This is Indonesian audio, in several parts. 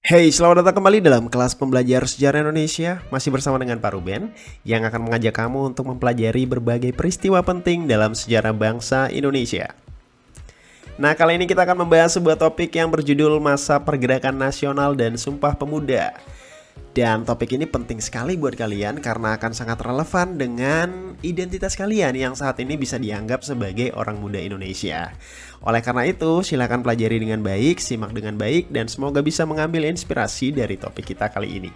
Hey, selamat datang kembali dalam kelas pembelajar sejarah Indonesia. Masih bersama dengan Pak Ruben yang akan mengajak kamu untuk mempelajari berbagai peristiwa penting dalam sejarah bangsa Indonesia. Nah, kali ini kita akan membahas sebuah topik yang berjudul Masa Pergerakan Nasional dan Sumpah Pemuda. Dan topik ini penting sekali buat kalian karena akan sangat relevan dengan identitas kalian yang saat ini bisa dianggap sebagai orang muda Indonesia. Oleh karena itu, silakan pelajari dengan baik, simak dengan baik, dan semoga bisa mengambil inspirasi dari topik kita kali ini.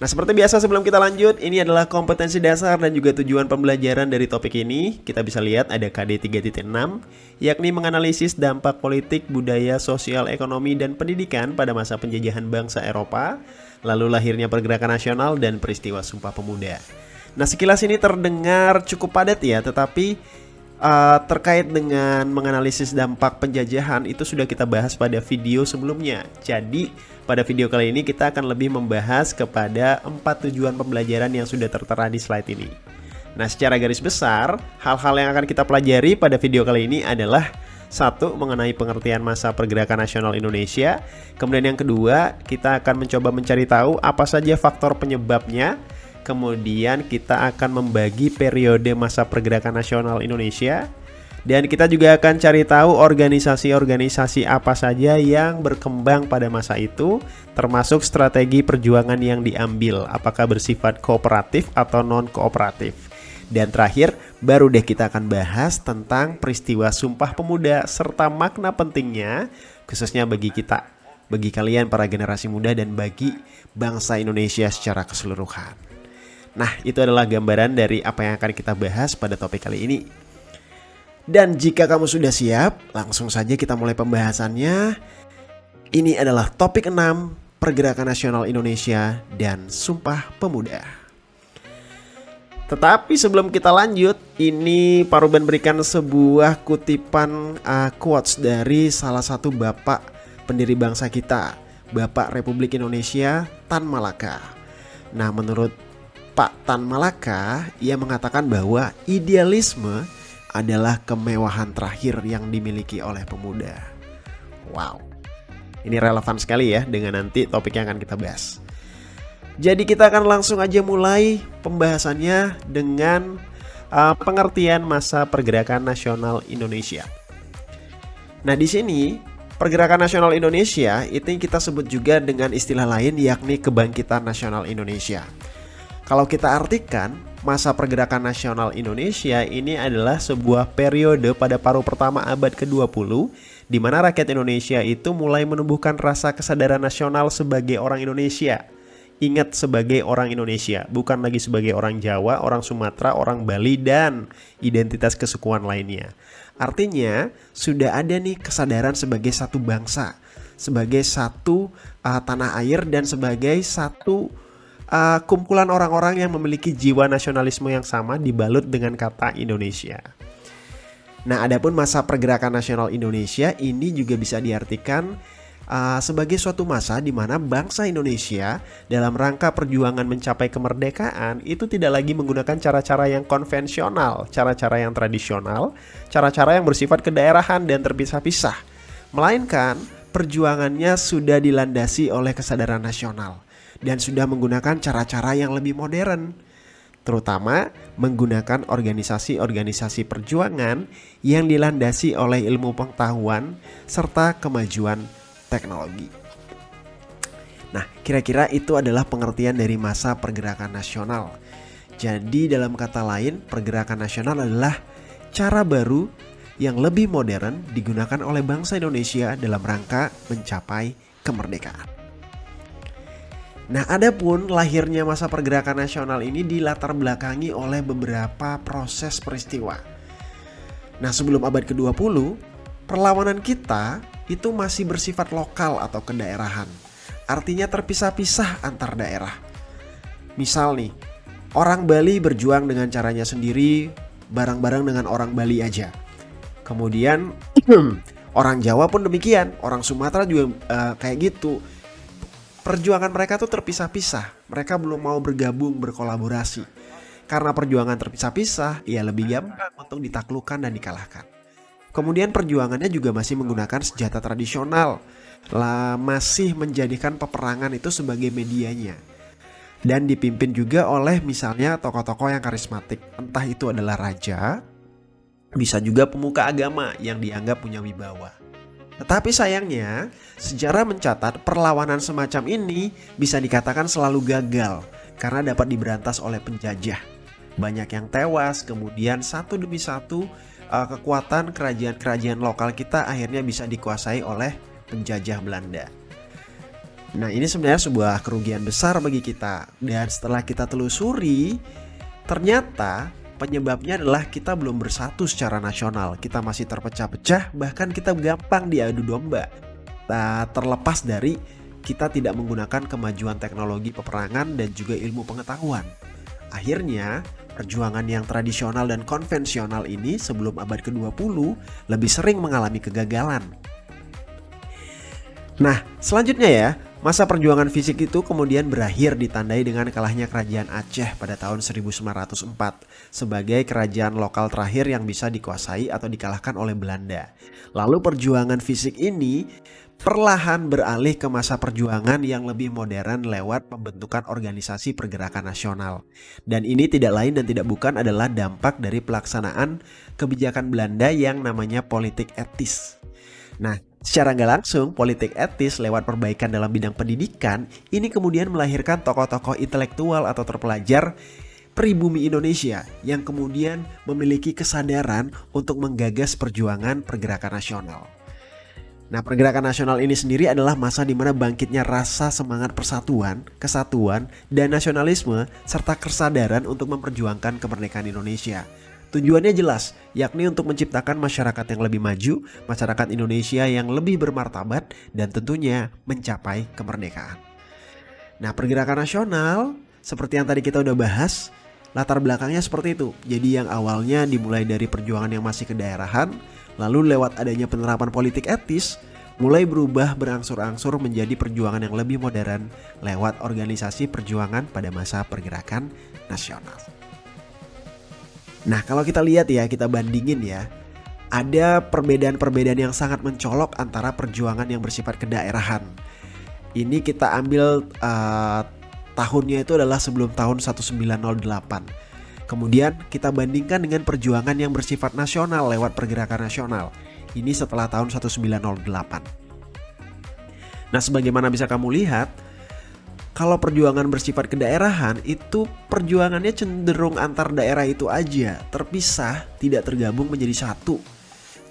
Nah, seperti biasa sebelum kita lanjut, ini adalah kompetensi dasar dan juga tujuan pembelajaran dari topik ini. Kita bisa lihat ada KD 3.6, yakni menganalisis dampak politik, budaya, sosial, ekonomi, dan pendidikan pada masa penjajahan bangsa Eropa, lalu lahirnya pergerakan nasional dan peristiwa Sumpah Pemuda. Nah, sekilas ini terdengar cukup padat ya, tetapi terkait dengan menganalisis dampak penjajahan itu sudah kita bahas pada video sebelumnya. Jadi pada video kali ini kita akan lebih membahas kepada 4 tujuan pembelajaran yang sudah tertera di slide ini. Nah, secara garis besar, hal-hal yang akan kita pelajari pada video kali ini adalah satu, mengenai pengertian masa pergerakan nasional Indonesia. Kemudian yang kedua, kita akan mencoba mencari tahu apa saja faktor penyebabnya. Kemudian kita akan membagi periode masa pergerakan nasional Indonesia. Dan kita juga akan cari tahu organisasi-organisasi apa saja yang berkembang pada masa itu, termasuk strategi perjuangan yang diambil, apakah bersifat kooperatif atau non-kooperatif. Dan terakhir, baru deh kita akan bahas tentang peristiwa Sumpah Pemuda serta makna pentingnya, khususnya bagi kita, bagi kalian para generasi muda dan bagi bangsa Indonesia secara keseluruhan. Nah, itu adalah gambaran dari apa yang akan kita bahas pada topik kali ini. Dan jika kamu sudah siap, langsung saja kita mulai pembahasannya. Ini adalah topik 6, Pergerakan Nasional Indonesia dan Sumpah Pemuda. Tetapi sebelum kita lanjut, ini Pak Ruben berikan sebuah kutipan quotes dari salah satu bapak pendiri bangsa kita, Bapak Republik Indonesia Tan Malaka. Nah, menurut Pak Tan Malaka, ia mengatakan bahwa idealisme adalah kemewahan terakhir yang dimiliki oleh pemuda. Wow, ini relevan sekali ya dengan nanti topik yang akan kita bahas. Jadi kita akan langsung aja mulai pembahasannya dengan pengertian masa pergerakan nasional Indonesia. Nah, di sini pergerakan nasional Indonesia itu yang kita sebut juga dengan istilah lain, yakni kebangkitan nasional Indonesia. Kalau kita artikan, masa pergerakan nasional Indonesia ini adalah sebuah periode pada paruh pertama abad ke-20 di mana rakyat Indonesia itu mulai menumbuhkan rasa kesadaran nasional sebagai orang Indonesia. Ingat, sebagai orang Indonesia, bukan lagi sebagai orang Jawa, orang Sumatera, orang Bali, dan identitas kesukuan lainnya. Artinya, sudah ada nih kesadaran sebagai satu bangsa, sebagai satu tanah air, dan sebagai satu kumpulan orang-orang yang memiliki jiwa nasionalisme yang sama dibalut dengan kata Indonesia. Nah, adapun masa pergerakan nasional Indonesia ini juga bisa diartikan sebagai suatu masa di mana bangsa Indonesia dalam rangka perjuangan mencapai kemerdekaan itu tidak lagi menggunakan cara-cara yang konvensional, cara-cara yang tradisional, cara-cara yang bersifat kedaerahan dan terpisah-pisah, melainkan perjuangannya sudah dilandasi oleh kesadaran nasional dan sudah menggunakan cara-cara yang lebih modern, terutama menggunakan organisasi-organisasi perjuangan yang dilandasi oleh ilmu pengetahuan serta kemajuan teknologi. Nah, kira-kira itu adalah pengertian dari masa pergerakan nasional. Jadi dalam kata lain, pergerakan nasional adalah cara baru yang lebih modern digunakan oleh bangsa Indonesia dalam rangka mencapai kemerdekaan. Nah, adapun lahirnya masa pergerakan nasional ini dilatar belakangi oleh beberapa proses peristiwa. Nah, sebelum abad ke-20, perlawanan kita itu masih bersifat lokal atau kedaerahan. Artinya terpisah-pisah antar daerah. Misal nih, orang Bali berjuang dengan caranya sendiri, bareng-bareng dengan orang Bali aja. Kemudian orang Jawa pun demikian, orang Sumatera juga kayak gitu. Perjuangan mereka tuh terpisah-pisah. Mereka belum mau bergabung, berkolaborasi. Karena perjuangan terpisah-pisah, ia lebih gampang untuk ditaklukkan dan dikalahkan. Kemudian perjuangannya juga masih menggunakan senjata tradisional. masih menjadikan peperangan itu sebagai medianya. Dan dipimpin juga oleh misalnya tokoh-tokoh yang karismatik. Entah itu adalah raja, bisa juga pemuka agama yang dianggap punya wibawa. Tetapi sayangnya, sejarah mencatat perlawanan semacam ini bisa dikatakan selalu gagal karena dapat diberantas oleh penjajah. Banyak yang tewas, kemudian satu demi satu kekuatan kerajaan-kerajaan lokal kita akhirnya bisa dikuasai oleh penjajah Belanda. Nah, ini sebenarnya sebuah kerugian besar bagi kita. Dan setelah kita telusuri, ternyata penyebabnya adalah kita belum bersatu secara nasional. Kita masih terpecah-pecah, bahkan kita gampang diadu domba. Terlepas dari kita tidak menggunakan kemajuan teknologi peperangan dan juga ilmu pengetahuan. Akhirnya, perjuangan yang tradisional dan konvensional ini sebelum abad ke-20 lebih sering mengalami kegagalan. Nah, selanjutnya ya, masa perjuangan fisik itu kemudian berakhir ditandai dengan kalahnya kerajaan Aceh pada tahun 1904 sebagai kerajaan lokal terakhir yang bisa dikuasai atau dikalahkan oleh Belanda. Lalu perjuangan fisik ini perlahan beralih ke masa perjuangan yang lebih modern lewat pembentukan organisasi pergerakan nasional. Dan ini tidak lain dan tidak bukan adalah dampak dari pelaksanaan kebijakan Belanda yang namanya politik etis. Nah, secara nggak langsung, politik etis lewat perbaikan dalam bidang pendidikan ini kemudian melahirkan tokoh-tokoh intelektual atau terpelajar pribumi Indonesia yang kemudian memiliki kesadaran untuk menggagas perjuangan pergerakan nasional. Nah, pergerakan nasional ini sendiri adalah masa di mana bangkitnya rasa semangat persatuan, kesatuan, dan nasionalisme serta kesadaran untuk memperjuangkan kemerdekaan Indonesia. Tujuannya jelas, yakni untuk menciptakan masyarakat yang lebih maju, masyarakat Indonesia yang lebih bermartabat, dan tentunya mencapai kemerdekaan. Nah, pergerakan nasional, seperti yang tadi kita udah bahas, latar belakangnya seperti itu. Jadi yang awalnya dimulai dari perjuangan yang masih kedaerahan, lalu lewat adanya penerapan politik etis, mulai berubah berangsur-angsur menjadi perjuangan yang lebih modern lewat organisasi perjuangan pada masa pergerakan nasional. Nah, kalau kita lihat ya, kita bandingin ya, ada perbedaan-perbedaan yang sangat mencolok antara perjuangan yang bersifat kedaerahan. Ini kita ambil tahunnya itu adalah sebelum tahun 1908. Kemudian kita bandingkan dengan perjuangan yang bersifat nasional lewat pergerakan nasional. Ini setelah tahun 1908. Nah, sebagaimana bisa kamu lihat, kalau perjuangan bersifat kedaerahan itu perjuangannya cenderung antar daerah itu aja, terpisah, tidak tergabung menjadi satu.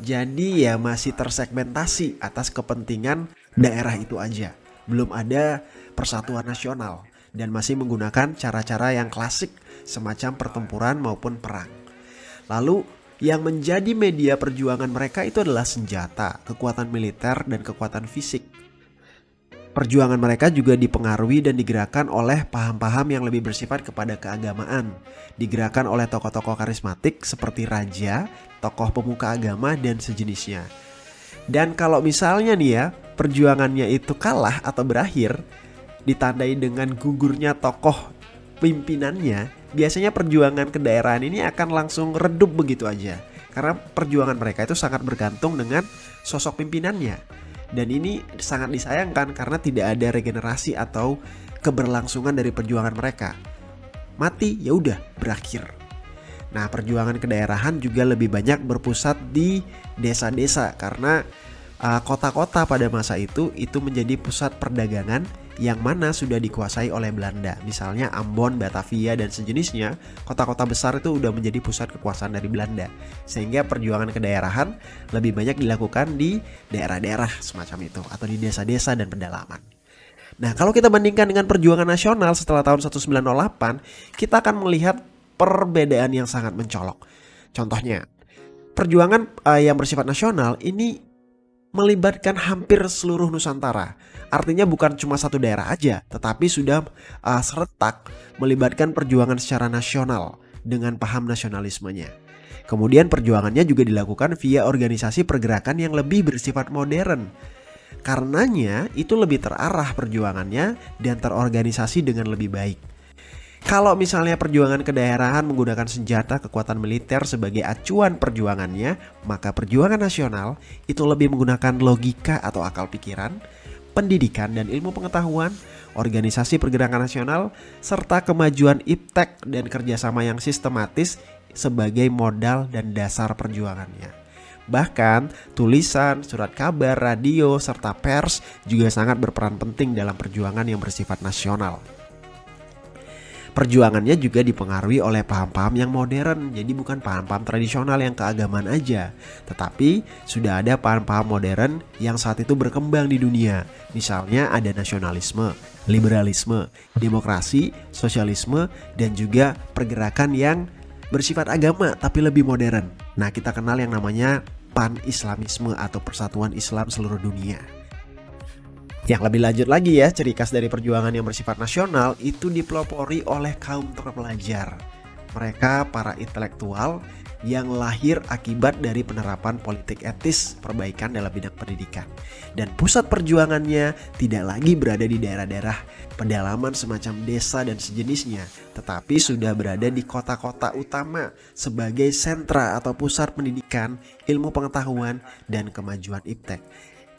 Jadi ya masih tersegmentasi atas kepentingan daerah itu aja. Belum ada persatuan nasional dan masih menggunakan cara-cara yang klasik semacam pertempuran maupun perang. Lalu yang menjadi media perjuangan mereka itu adalah senjata, kekuatan militer, dan kekuatan fisik. Perjuangan mereka juga dipengaruhi dan digerakkan oleh paham-paham yang lebih bersifat kepada keagamaan. Digerakkan oleh tokoh-tokoh karismatik seperti raja, tokoh pemuka agama, dan sejenisnya. Dan kalau misalnya nih ya, perjuangannya itu kalah atau berakhir, ditandai dengan gugurnya tokoh pimpinannya, biasanya perjuangan kedaerahan ini akan langsung redup begitu aja. Karena perjuangan mereka itu sangat bergantung dengan sosok pimpinannya. Dan ini sangat disayangkan karena tidak ada regenerasi atau keberlangsungan dari perjuangan mereka. Mati ya udah berakhir. Nah, perjuangan kedaerahan juga lebih banyak berpusat di desa-desa karena kota-kota pada masa itu menjadi pusat perdagangan yang mana sudah dikuasai oleh Belanda. Misalnya Ambon, Batavia, dan sejenisnya, kota-kota besar itu udah menjadi pusat kekuasaan dari Belanda. Sehingga perjuangan kedaerahan lebih banyak dilakukan di daerah-daerah semacam itu atau di desa-desa dan pedalaman. Nah, kalau kita bandingkan dengan perjuangan nasional setelah tahun 1908, kita akan melihat perbedaan yang sangat mencolok. Contohnya, perjuangan yang bersifat nasional ini melibatkan hampir seluruh Nusantara. Artinya bukan cuma satu daerah aja, tetapi sudah serentak melibatkan perjuangan secara nasional dengan paham nasionalismenya. Kemudian perjuangannya juga dilakukan via organisasi pergerakan yang lebih bersifat modern. Karenanya itu lebih terarah perjuangannya dan terorganisasi dengan lebih baik. Kalau misalnya perjuangan kedaerahan menggunakan senjata kekuatan militer sebagai acuan perjuangannya, maka perjuangan nasional itu lebih menggunakan logika atau akal pikiran, pendidikan dan ilmu pengetahuan, organisasi pergerakan nasional, serta kemajuan iptek dan kerjasama yang sistematis sebagai modal dan dasar perjuangannya. Bahkan tulisan, surat kabar, radio, serta pers juga sangat berperan penting dalam perjuangan yang bersifat nasional. Perjuangannya juga dipengaruhi oleh paham-paham yang modern, jadi bukan paham-paham tradisional yang keagamaan aja, tetapi sudah ada paham-paham modern yang saat itu berkembang di dunia. Misalnya ada nasionalisme, liberalisme, demokrasi, sosialisme, dan juga pergerakan yang bersifat agama tapi lebih modern. Nah, kita kenal yang namanya pan-islamisme atau persatuan Islam seluruh dunia. Yang lebih lanjut lagi ya, ciri khas dari perjuangan yang bersifat nasional itu dipelopori oleh kaum terpelajar. Mereka para intelektual yang lahir akibat dari penerapan politik etis perbaikan dalam bidang pendidikan. Dan pusat perjuangannya tidak lagi berada di daerah-daerah pedalaman semacam desa dan sejenisnya, tetapi sudah berada di kota-kota utama sebagai sentra atau pusat pendidikan, ilmu pengetahuan, dan kemajuan iptek.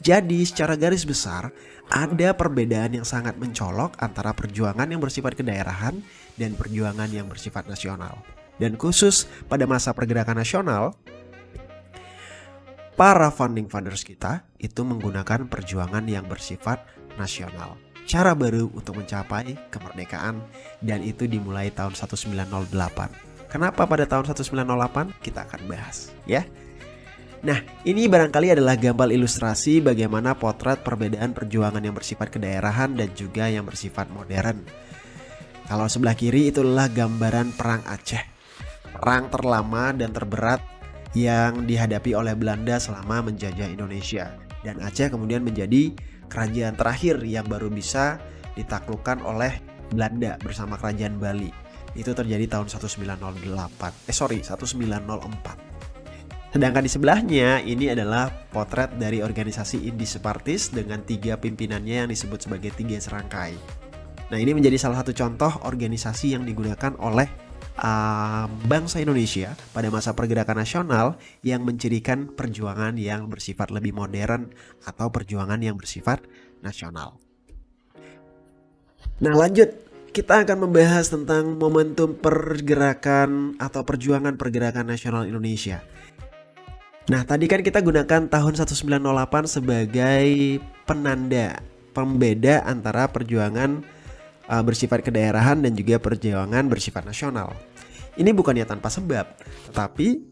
Jadi secara garis besar ada perbedaan yang sangat mencolok antara perjuangan yang bersifat kedaerahan dan perjuangan yang bersifat nasional. Dan khusus pada masa pergerakan nasional, para founding fathers kita itu menggunakan perjuangan yang bersifat nasional. Cara baru untuk mencapai kemerdekaan, dan itu dimulai tahun 1908. Kenapa pada tahun 1908? Kita akan bahas ya. Nah, ini barangkali adalah gambar ilustrasi bagaimana potret perbedaan perjuangan yang bersifat kedaerahan dan juga yang bersifat modern. Kalau sebelah kiri itulah gambaran Perang Aceh. Perang terlama dan terberat yang dihadapi oleh Belanda selama menjajah Indonesia. Dan Aceh kemudian menjadi kerajaan terakhir yang baru bisa ditaklukkan oleh Belanda bersama kerajaan Bali. Itu terjadi tahun 1904. Sedangkan di sebelahnya ini adalah potret dari organisasi Indi Separtis dengan 3 pimpinannya yang disebut sebagai 3 serangkai. Nah, ini menjadi salah satu contoh organisasi yang digunakan oleh bangsa Indonesia pada masa pergerakan nasional yang mencirikan perjuangan yang bersifat lebih modern atau perjuangan yang bersifat nasional. Nah, lanjut. Kita akan membahas tentang momentum pergerakan atau perjuangan pergerakan nasional Indonesia. Nah, tadi kan kita gunakan tahun 1908 sebagai penanda, pembeda antara perjuangan bersifat kedaerahan dan juga perjuangan bersifat nasional. Ini bukannya tanpa sebab, tetapi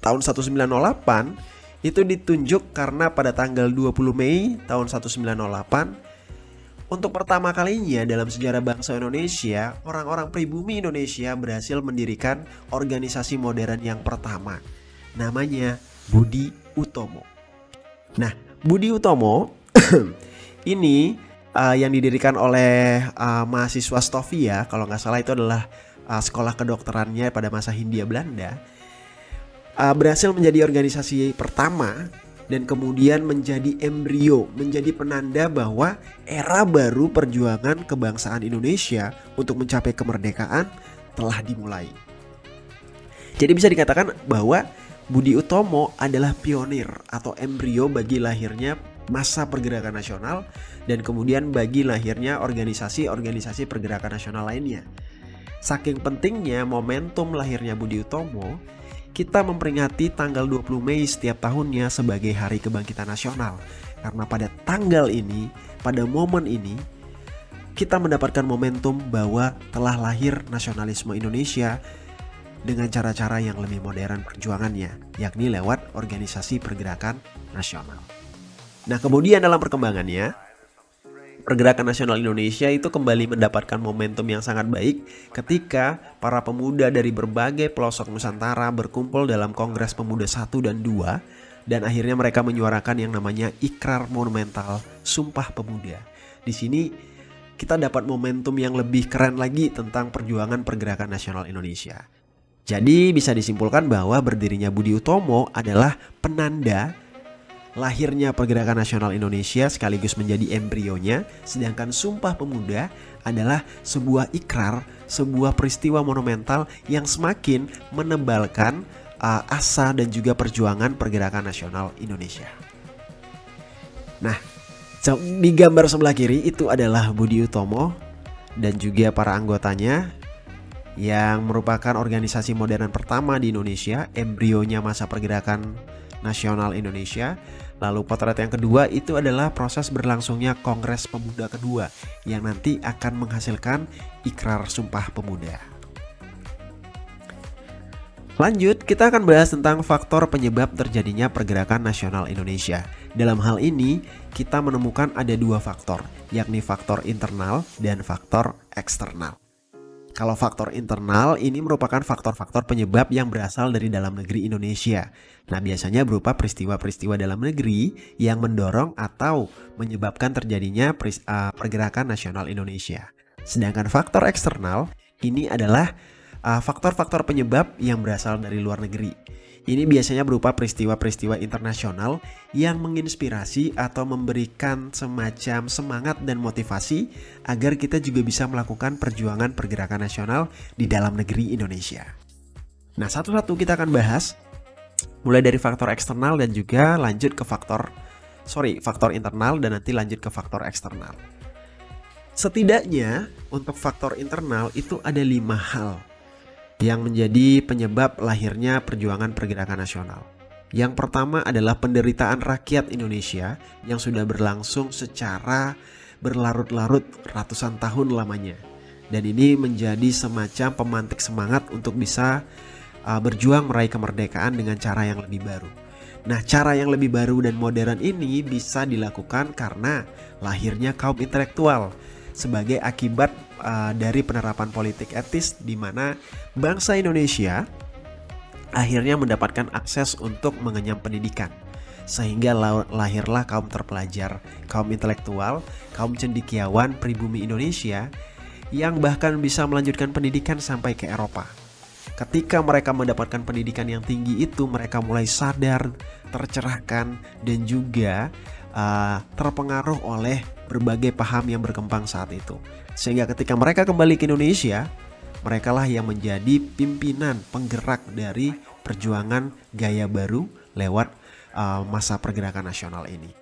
tahun 1908 itu ditunjuk karena pada tanggal 20 Mei tahun 1908 untuk pertama kalinya dalam sejarah bangsa Indonesia, orang-orang pribumi Indonesia berhasil mendirikan organisasi modern yang pertama. Namanya Budi Utomo. Nah, Budi Utomo ini yang didirikan oleh mahasiswa Stovia, kalau nggak salah itu adalah sekolah kedokterannya pada masa Hindia Belanda, berhasil menjadi organisasi pertama dan kemudian menjadi embrio, menjadi penanda bahwa era baru perjuangan kebangsaan Indonesia untuk mencapai kemerdekaan telah dimulai. Jadi bisa dikatakan bahwa Budi Utomo adalah pionir atau embrio bagi lahirnya masa pergerakan nasional dan kemudian bagi lahirnya organisasi-organisasi pergerakan nasional lainnya. Saking pentingnya momentum lahirnya Budi Utomo, kita memperingati tanggal 20 Mei setiap tahunnya sebagai Hari Kebangkitan Nasional. Karena pada tanggal ini, pada momen ini, kita mendapatkan momentum bahwa telah lahir nasionalisme Indonesia dengan cara-cara yang lebih modern perjuangannya, yakni lewat organisasi pergerakan nasional. Nah, kemudian dalam perkembangannya, pergerakan nasional Indonesia itu kembali mendapatkan momentum yang sangat baik ketika para pemuda dari berbagai pelosok Nusantara berkumpul dalam Kongres Pemuda 1 dan 2 dan akhirnya mereka menyuarakan yang namanya Ikrar Monumental Sumpah Pemuda. Di sini kita dapat momentum yang lebih keren lagi tentang perjuangan pergerakan nasional Indonesia. Jadi bisa disimpulkan bahwa berdirinya Budi Utomo adalah penanda lahirnya pergerakan nasional Indonesia sekaligus menjadi embrionya, sedangkan Sumpah Pemuda adalah sebuah ikrar, sebuah peristiwa monumental yang semakin menebalkan asa dan juga perjuangan pergerakan nasional Indonesia. Nah, Di gambar sebelah kiri itu adalah Budi Utomo dan juga para anggotanya yang merupakan organisasi modern pertama di Indonesia, embrionya masa pergerakan nasional Indonesia. Lalu potret yang kedua itu adalah proses berlangsungnya Kongres Pemuda kedua yang nanti akan menghasilkan Ikrar Sumpah Pemuda. Lanjut, kita akan bahas tentang faktor penyebab terjadinya pergerakan nasional Indonesia. Dalam hal ini, kita menemukan ada dua faktor, yakni faktor internal dan faktor eksternal. Kalau faktor internal ini merupakan faktor-faktor penyebab yang berasal dari dalam negeri Indonesia. Nah, biasanya berupa peristiwa-peristiwa dalam negeri yang mendorong atau menyebabkan terjadinya pergerakan nasional Indonesia. Sedangkan faktor eksternal ini adalah faktor-faktor penyebab yang berasal dari luar negeri. Ini biasanya berupa peristiwa-peristiwa internasional yang menginspirasi atau memberikan semacam semangat dan motivasi agar kita juga bisa melakukan perjuangan pergerakan nasional di dalam negeri Indonesia. Nah, satu-satu kita akan bahas mulai dari faktor eksternal dan juga lanjut ke faktor internal dan nanti lanjut ke faktor eksternal. Setidaknya untuk faktor internal itu ada 5 hal yang menjadi penyebab lahirnya perjuangan pergerakan nasional. Yang pertama adalah penderitaan rakyat Indonesia yang sudah berlangsung secara berlarut-larut ratusan tahun lamanya. Dan ini menjadi semacam pemantik semangat untuk bisa berjuang meraih kemerdekaan dengan cara yang lebih baru. Nah, cara yang lebih baru dan modern ini bisa dilakukan karena lahirnya kaum intelektual sebagai akibat dari penerapan politik etis di mana bangsa Indonesia akhirnya mendapatkan akses untuk mengenyam pendidikan. Sehingga lahirlah kaum terpelajar, kaum intelektual, kaum cendekiawan pribumi Indonesia yang bahkan bisa melanjutkan pendidikan sampai ke Eropa. Ketika mereka mendapatkan pendidikan yang tinggi itu, mereka mulai sadar, tercerahkan, dan juga terpengaruh oleh berbagai paham yang berkembang saat itu. Sehingga ketika mereka kembali ke Indonesia, merekalah yang menjadi pimpinan penggerak dari perjuangan gaya baru lewat masa pergerakan nasional ini.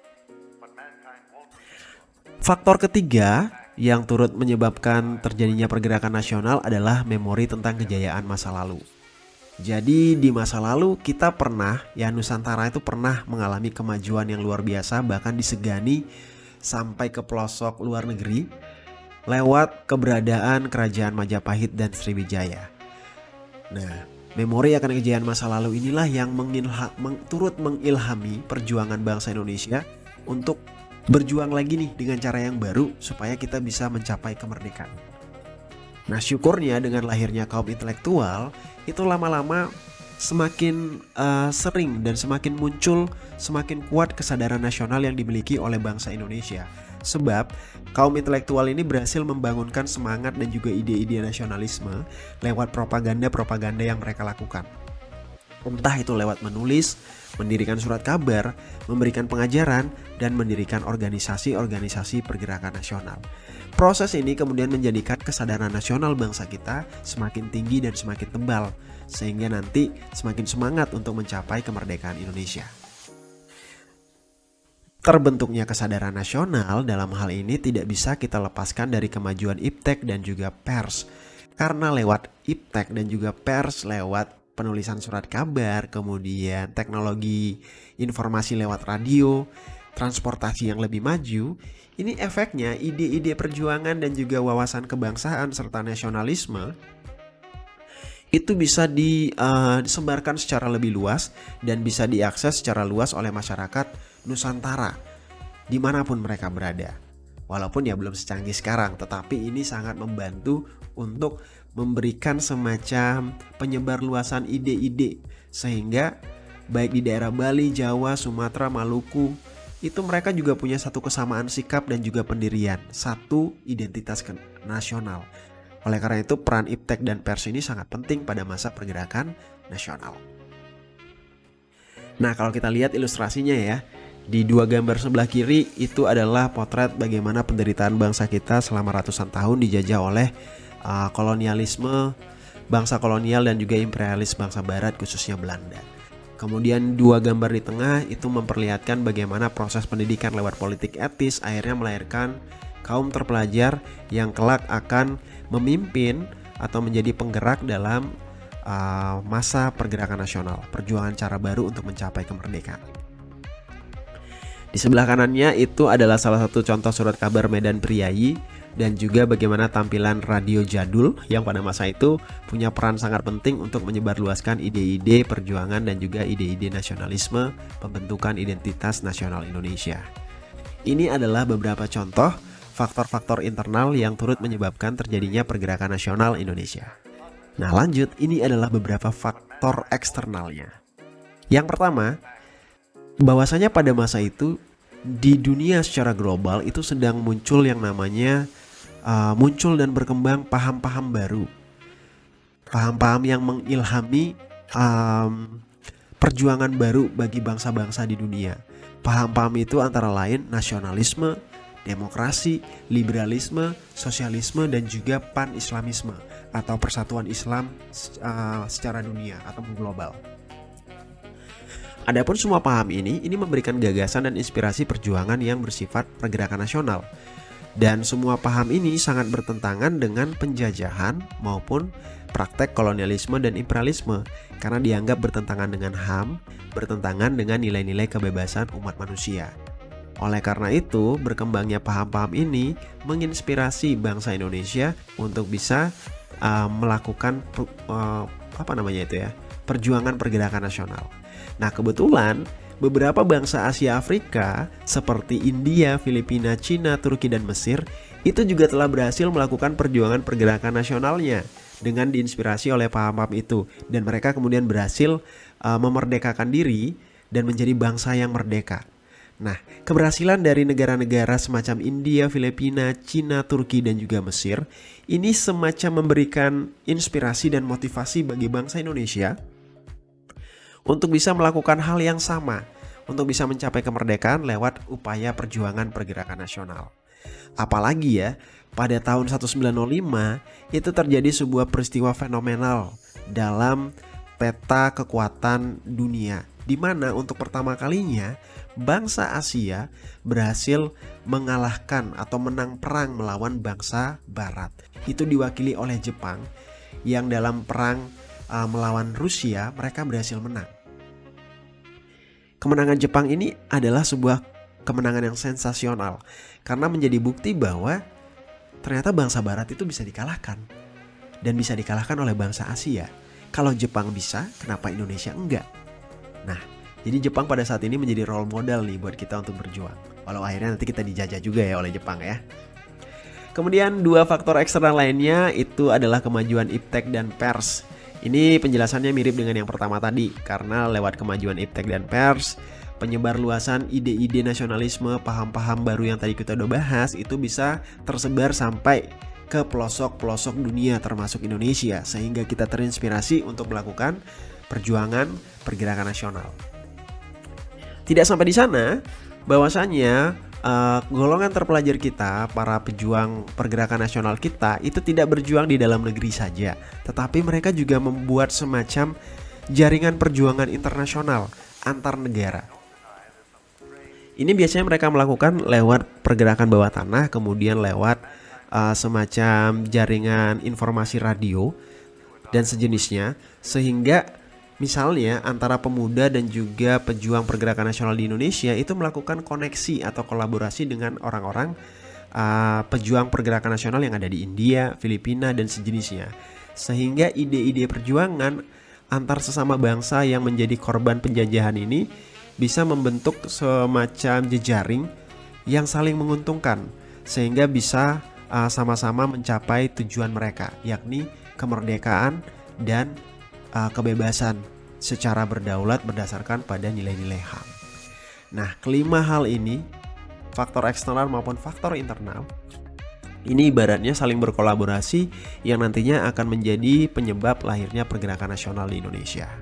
Faktor ketiga yang turut menyebabkan terjadinya pergerakan nasional adalah memori tentang kejayaan masa lalu. Jadi di masa lalu kita pernah, Nusantara itu pernah mengalami kemajuan yang luar biasa, bahkan disegani sampai ke pelosok luar negeri lewat keberadaan kerajaan Majapahit dan Sriwijaya. Nah, memori akan kejayaan masa lalu inilah yang turut mengilhami perjuangan bangsa Indonesia untuk berjuang lagi nih dengan cara yang baru supaya kita bisa mencapai kemerdekaan. Nah, syukurnya dengan lahirnya kaum intelektual itu lama-lama semakin sering dan semakin muncul, semakin kuat kesadaran nasional yang dimiliki oleh bangsa Indonesia. Sebab kaum intelektual ini berhasil membangunkan semangat dan juga ide-ide nasionalisme lewat propaganda-propaganda yang mereka lakukan. Entah itu lewat menulis, mendirikan surat kabar, memberikan pengajaran, dan mendirikan organisasi-organisasi pergerakan nasional. Proses ini kemudian menjadikan kesadaran nasional bangsa kita semakin tinggi dan semakin tebal, sehingga nanti semakin semangat untuk mencapai kemerdekaan Indonesia. Terbentuknya kesadaran nasional dalam hal ini tidak bisa kita lepaskan dari kemajuan iptek dan juga pers. Karena lewat iptek dan juga pers, lewat penulisan surat kabar, kemudian teknologi informasi lewat radio, transportasi yang lebih maju, ini efeknya ide-ide perjuangan dan juga wawasan kebangsaan serta nasionalisme itu bisa disebarkan secara lebih luas dan bisa diakses secara luas oleh masyarakat Nusantara dimanapun mereka berada. Walaupun ya belum secanggih sekarang, tetapi ini sangat membantu untuk memberikan semacam penyebar luasan ide-ide, sehingga baik di daerah Bali, Jawa, Sumatera, Maluku itu mereka juga punya satu kesamaan sikap dan juga pendirian, satu identitas nasional. Oleh karena itu peran iptek dan pers ini sangat penting pada masa pergerakan nasional. Nah, kalau kita lihat ilustrasinya ya, di dua gambar sebelah kiri itu adalah potret bagaimana penderitaan bangsa kita selama ratusan tahun dijajah oleh kolonialisme bangsa kolonial dan juga imperialis bangsa barat, khususnya Belanda. Kemudian dua gambar di tengah itu memperlihatkan bagaimana proses pendidikan lewat politik etis akhirnya melahirkan kaum terpelajar yang kelak akan memimpin atau menjadi penggerak dalam masa pergerakan nasional, perjuangan cara baru untuk mencapai kemerdekaan. Di sebelah kanannya itu adalah salah satu contoh surat kabar Medan Priayi dan juga bagaimana tampilan radio jadul yang pada masa itu punya peran sangat penting untuk menyebarluaskan ide-ide perjuangan dan juga ide-ide nasionalisme pembentukan identitas nasional Indonesia. Ini adalah beberapa contoh faktor-faktor internal yang turut menyebabkan terjadinya pergerakan nasional Indonesia. Nah lanjut, ini adalah beberapa faktor eksternalnya. Yang pertama, bahwasanya pada masa itu di dunia secara global itu sedang muncul yang namanya muncul dan berkembang paham-paham baru, paham-paham yang mengilhami perjuangan baru bagi bangsa-bangsa di dunia. Paham-paham itu antara lain nasionalisme, demokrasi, liberalisme, sosialisme, dan juga pan-islamisme atau persatuan Islam secara dunia atau global. Adapun semua paham ini memberikan gagasan dan inspirasi perjuangan yang bersifat pergerakan nasional. Dan semua paham ini sangat bertentangan dengan penjajahan maupun praktek kolonialisme dan imperialisme karena dianggap bertentangan dengan HAM, bertentangan dengan nilai-nilai kebebasan umat manusia. Oleh karena itu, berkembangnya paham-paham ini menginspirasi bangsa Indonesia untuk bisa melakukan perjuangan pergerakan nasional. Nah, kebetulan beberapa bangsa Asia Afrika seperti India, Filipina, Cina, Turki, dan Mesir itu juga telah berhasil melakukan perjuangan pergerakan nasionalnya dengan diinspirasi oleh paham-paham itu, dan mereka kemudian berhasil memerdekakan diri dan menjadi bangsa yang merdeka. Nah, keberhasilan dari negara-negara semacam India, Filipina, Cina, Turki, dan juga Mesir ini semacam memberikan inspirasi dan motivasi bagi bangsa Indonesia untuk bisa melakukan hal yang sama, untuk bisa mencapai kemerdekaan lewat upaya perjuangan pergerakan nasional. Apalagi ya, pada tahun 1905 itu terjadi sebuah peristiwa fenomenal dalam peta kekuatan dunia, di mana untuk pertama kalinya bangsa Asia berhasil mengalahkan atau menang perang melawan bangsa Barat. Itu diwakili oleh Jepang yang dalam perang melawan Rusia mereka berhasil menang. Kemenangan Jepang ini adalah sebuah kemenangan yang sensasional karena menjadi bukti bahwa ternyata bangsa Barat itu bisa dikalahkan dan bisa dikalahkan oleh bangsa Asia. Kalau Jepang bisa, kenapa Indonesia enggak? Nah, jadi Jepang pada saat ini menjadi role model nih buat kita untuk berjuang. Walau akhirnya nanti kita dijajah juga ya oleh Jepang ya. Kemudian dua faktor eksternal lainnya itu adalah kemajuan iptek dan pers. Ini penjelasannya mirip dengan yang pertama tadi, karena lewat kemajuan iptek dan pers, penyebar luasan ide-ide nasionalisme, paham-paham baru yang tadi kita udah bahas itu bisa tersebar sampai ke pelosok-pelosok dunia termasuk Indonesia, sehingga kita terinspirasi untuk melakukan perjuangan pergerakan nasional. Tidak sampai di sana, bahwasannya golongan terpelajar kita, para pejuang pergerakan nasional kita itu tidak berjuang di dalam negeri saja, tetapi mereka juga membuat semacam jaringan perjuangan internasional antar negara. Ini biasanya mereka melakukan lewat pergerakan bawah tanah, kemudian lewat semacam jaringan informasi radio dan sejenisnya, sehingga misalnya antara pemuda dan juga pejuang pergerakan nasional di Indonesia itu melakukan koneksi atau kolaborasi dengan orang-orang pejuang pergerakan nasional yang ada di India, Filipina, dan sejenisnya. Sehingga ide-ide perjuangan antar sesama bangsa yang menjadi korban penjajahan ini bisa membentuk semacam jejaring yang saling menguntungkan, sehingga bisa sama-sama mencapai tujuan mereka, yakni kemerdekaan dan kebebasan secara berdaulat berdasarkan pada nilai-nilai HAM. Nah, kelima hal ini, faktor eksternal maupun faktor internal, ini ibaratnya saling berkolaborasi yang nantinya akan menjadi penyebab lahirnya pergerakan nasional di Indonesia.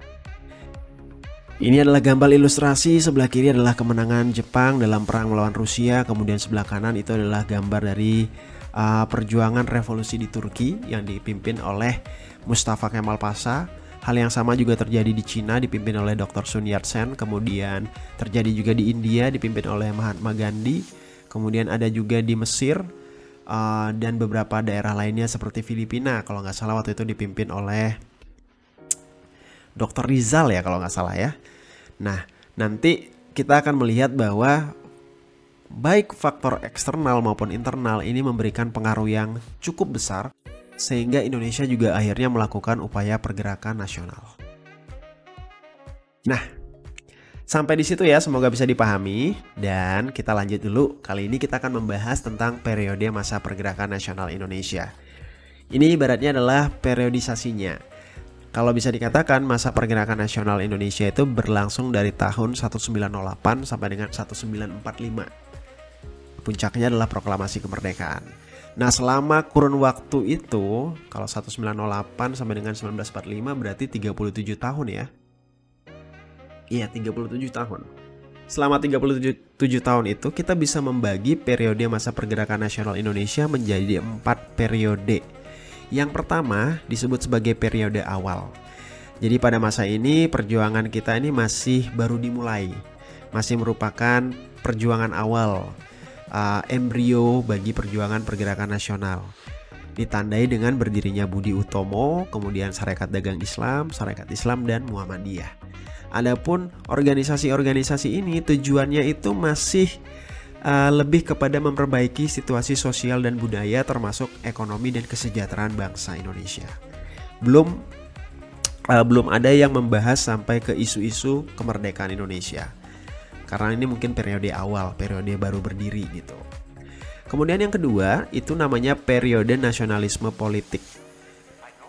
Ini adalah gambar ilustrasi, sebelah kiri adalah kemenangan Jepang dalam perang melawan Rusia, kemudian sebelah kanan itu adalah gambar dari perjuangan revolusi di Turki yang dipimpin oleh Mustafa Kemal Pasha. Hal yang sama juga terjadi di Cina dipimpin oleh Dr. Sun Yat-sen, kemudian terjadi juga di India dipimpin oleh Mahatma Gandhi, kemudian ada juga di Mesir, dan beberapa daerah lainnya seperti Filipina kalau nggak salah waktu itu dipimpin oleh Dr. Rizal ya kalau nggak salah ya. Nah, nanti kita akan melihat bahwa baik faktor eksternal maupun internal ini memberikan pengaruh yang cukup besar sehingga Indonesia juga akhirnya melakukan upaya pergerakan nasional. Nah, sampai di situ ya, semoga bisa dipahami dan kita lanjut dulu. Kali ini kita akan membahas tentang periode masa pergerakan nasional Indonesia. Ini ibaratnya adalah periodisasinya. Kalau bisa dikatakan masa pergerakan nasional Indonesia itu berlangsung dari tahun 1908 sampai dengan 1945. Puncaknya adalah proklamasi kemerdekaan. Nah, selama kurun waktu itu, kalau 1908 sampai dengan 1945 berarti 37 tahun ya. Iya, 37 tahun. Selama 37 tahun itu kita bisa membagi periode masa pergerakan nasional Indonesia menjadi 4 periode. Yang pertama disebut sebagai periode awal. Jadi pada masa ini perjuangan kita ini masih baru dimulai. Masih merupakan perjuangan awal. Embrio bagi perjuangan pergerakan nasional, ditandai dengan berdirinya Budi Utomo, kemudian Sarekat Dagang Islam, Sarekat Islam, dan Muhammadiyah. Adapun organisasi-organisasi ini tujuannya itu masih lebih kepada memperbaiki situasi sosial dan budaya termasuk ekonomi dan kesejahteraan bangsa Indonesia. Belum ada yang membahas sampai ke isu-isu kemerdekaan Indonesia. Karena ini mungkin periode awal, periode baru berdiri gitu. Kemudian yang kedua itu namanya periode nasionalisme politik.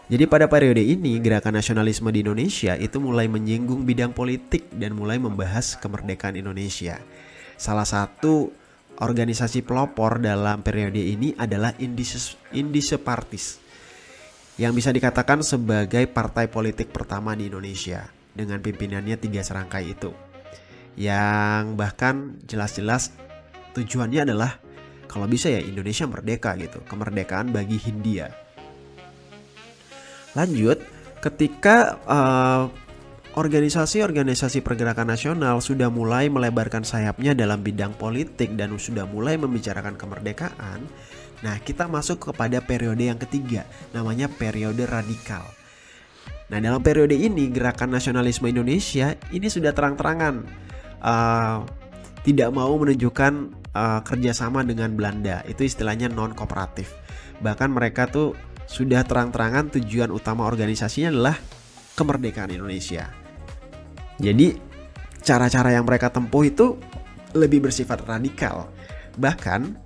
Jadi pada periode ini gerakan nasionalisme di Indonesia itu mulai menyinggung bidang politik dan mulai membahas kemerdekaan Indonesia. Salah satu organisasi pelopor dalam periode ini adalah Indische Partis, yang bisa dikatakan sebagai partai politik pertama di Indonesia dengan pimpinannya 3 serangkai itu. Yang bahkan jelas-jelas tujuannya adalah kalau bisa ya Indonesia merdeka gitu, kemerdekaan bagi Hindia. Lanjut, ketika organisasi-organisasi pergerakan nasional sudah mulai melebarkan sayapnya dalam bidang politik dan sudah mulai membicarakan kemerdekaan, nah kita masuk kepada periode yang ketiga, namanya periode radikal. Nah, dalam periode ini gerakan nasionalisme Indonesia ini sudah terang-terangan tidak mau menunjukkan kerjasama dengan Belanda. Itu istilahnya non-kooperatif. Bahkan mereka tuh sudah terang-terangan tujuan utama organisasinya adalah kemerdekaan Indonesia. Jadi cara-cara yang mereka tempuh itu lebih bersifat radikal. Bahkan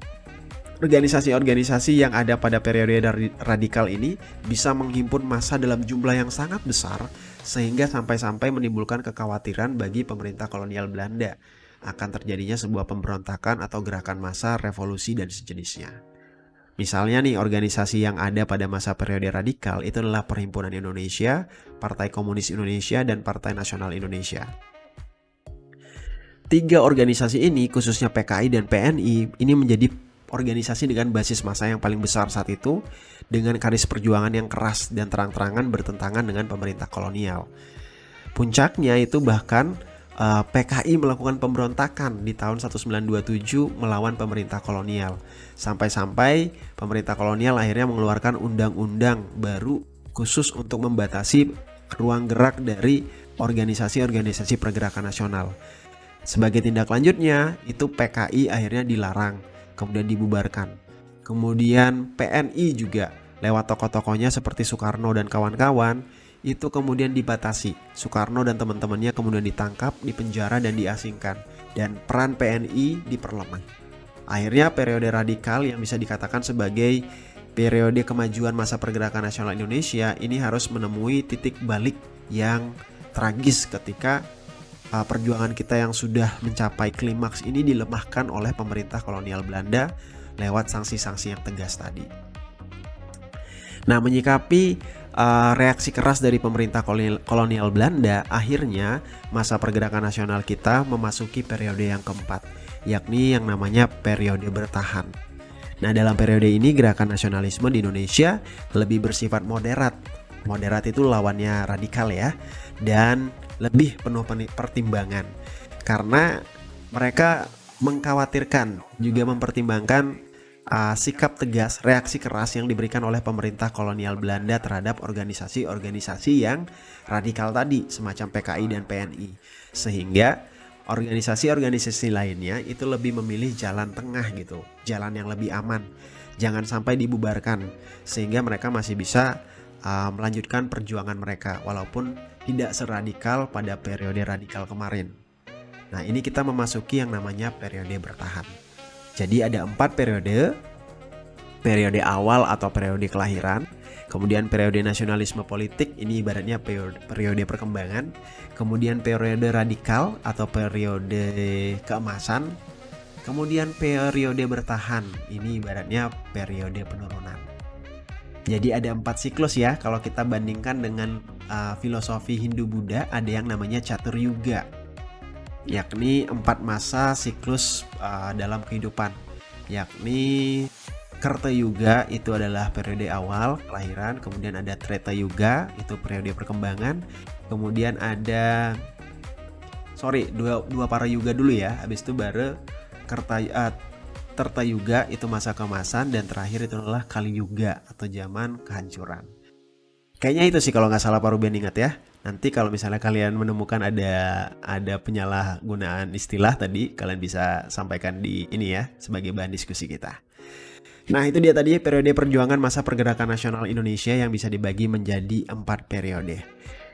organisasi-organisasi yang ada pada periode radikal ini bisa menghimpun massa dalam jumlah yang sangat besar sehingga sampai-sampai menimbulkan kekhawatiran bagi pemerintah kolonial Belanda akan terjadinya sebuah pemberontakan atau gerakan massa, revolusi dan sejenisnya. Misalnya nih, organisasi yang ada pada masa periode radikal itu adalah Perhimpunan Indonesia, Partai Komunis Indonesia, dan Partai Nasional Indonesia. 3 organisasi ini, khususnya PKI dan PNI, ini menjadi organisasi dengan basis massa yang paling besar saat itu, dengan garis perjuangan yang keras dan terang-terangan bertentangan dengan pemerintah kolonial. Puncaknya itu bahkan PKI melakukan pemberontakan di tahun 1927 melawan pemerintah kolonial. Sampai-sampai pemerintah kolonial akhirnya mengeluarkan undang-undang baru khusus untuk membatasi ruang gerak dari organisasi-organisasi pergerakan nasional. Sebagai tindak lanjutnya, itu PKI akhirnya dilarang, kemudian dibubarkan. Kemudian PNI juga lewat tokoh-tokohnya seperti Soekarno dan kawan-kawan itu kemudian dibatasi. Soekarno dan teman-temannya kemudian ditangkap, dipenjara dan diasingkan, dan peran PNI diperlemah. Akhirnya periode radikal yang bisa dikatakan sebagai periode kemajuan masa pergerakan nasional Indonesia ini harus menemui titik balik yang tragis ketika perjuangan kita yang sudah mencapai klimaks ini dilemahkan oleh pemerintah kolonial Belanda lewat sanksi-sanksi yang tegas tadi. Nah, menyikapi reaksi keras dari pemerintah kolonial Belanda, akhirnya masa pergerakan nasional kita memasuki periode yang keempat, yakni yang namanya periode bertahan. Nah, dalam periode ini gerakan nasionalisme di Indonesia lebih bersifat moderat Moderat itu lawannya radikal ya, dan lebih penuh pertimbangan. Karena mereka mengkhawatirkan juga mempertimbangkan sikap tegas, reaksi keras yang diberikan oleh pemerintah kolonial Belanda terhadap organisasi-organisasi yang radikal tadi, semacam PKI dan PNI. Sehingga organisasi-organisasi lainnya itu lebih memilih jalan tengah gitu, jalan yang lebih aman. Jangan sampai dibubarkan, sehingga mereka masih bisa melanjutkan perjuangan mereka walaupun tidak seradikal pada periode radikal kemarin. Nah, ini kita memasuki yang namanya periode bertahan. Jadi ada 4 periode. Periode awal atau periode kelahiran, kemudian periode nasionalisme politik, ini ibaratnya periode perkembangan, kemudian periode radikal atau periode keemasan, kemudian periode bertahan, ini ibaratnya periode penurunan. Jadi ada 4 siklus ya. Kalau kita bandingkan dengan filosofi Hindu-Buddha, ada yang namanya Catur Yuga, yakni 4 masa siklus dalam kehidupan, yakni Karta Yuga itu adalah periode awal kelahiran, kemudian ada Treta Yuga itu periode perkembangan, kemudian ada dua para yuga dulu ya, habis itu baru Tirta Yuga itu masa keemasan, dan terakhir itu adalah Kali Yuga atau zaman kehancuran. Kayaknya itu sih kalau nggak salah Pak Ruben, ingat ya. Nanti kalau misalnya kalian menemukan ada penyalahgunaan istilah tadi, kalian bisa sampaikan di ini ya sebagai bahan diskusi kita. Nah, itu dia tadi periode perjuangan masa pergerakan nasional Indonesia yang bisa dibagi menjadi 4 periode.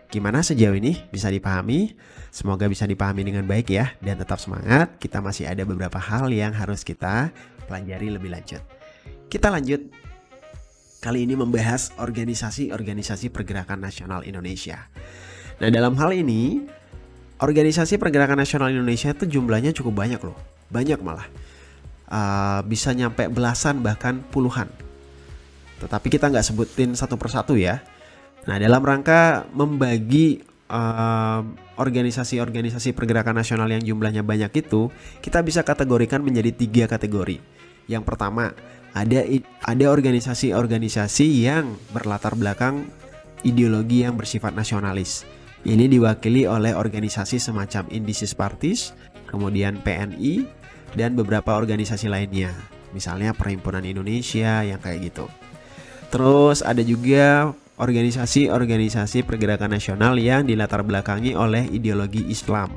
Gimana sejauh ini? Bisa dipahami? Semoga bisa dipahami dengan baik ya, dan tetap semangat. Kita masih ada beberapa hal yang harus kita pelajari lebih lanjut. Kita lanjut. Kali ini membahas organisasi-organisasi pergerakan nasional Indonesia. Nah, dalam hal ini organisasi pergerakan nasional Indonesia itu jumlahnya cukup banyak loh. Banyak malah. Bisa nyampe belasan bahkan puluhan. Tetapi kita nggak sebutin satu persatu ya. Nah, dalam rangka membagi organisasi-organisasi pergerakan nasional yang jumlahnya banyak itu, kita bisa kategorikan menjadi 3 kategori. Yang pertama, ada organisasi-organisasi yang berlatar belakang ideologi yang bersifat nasionalis. Ini diwakili oleh organisasi semacam Indisches Parties, kemudian PNI, dan beberapa organisasi lainnya, misalnya Perhimpunan Indonesia yang kayak gitu. Terus ada juga organisasi-organisasi pergerakan nasional yang dilatar belakangi oleh ideologi Islam,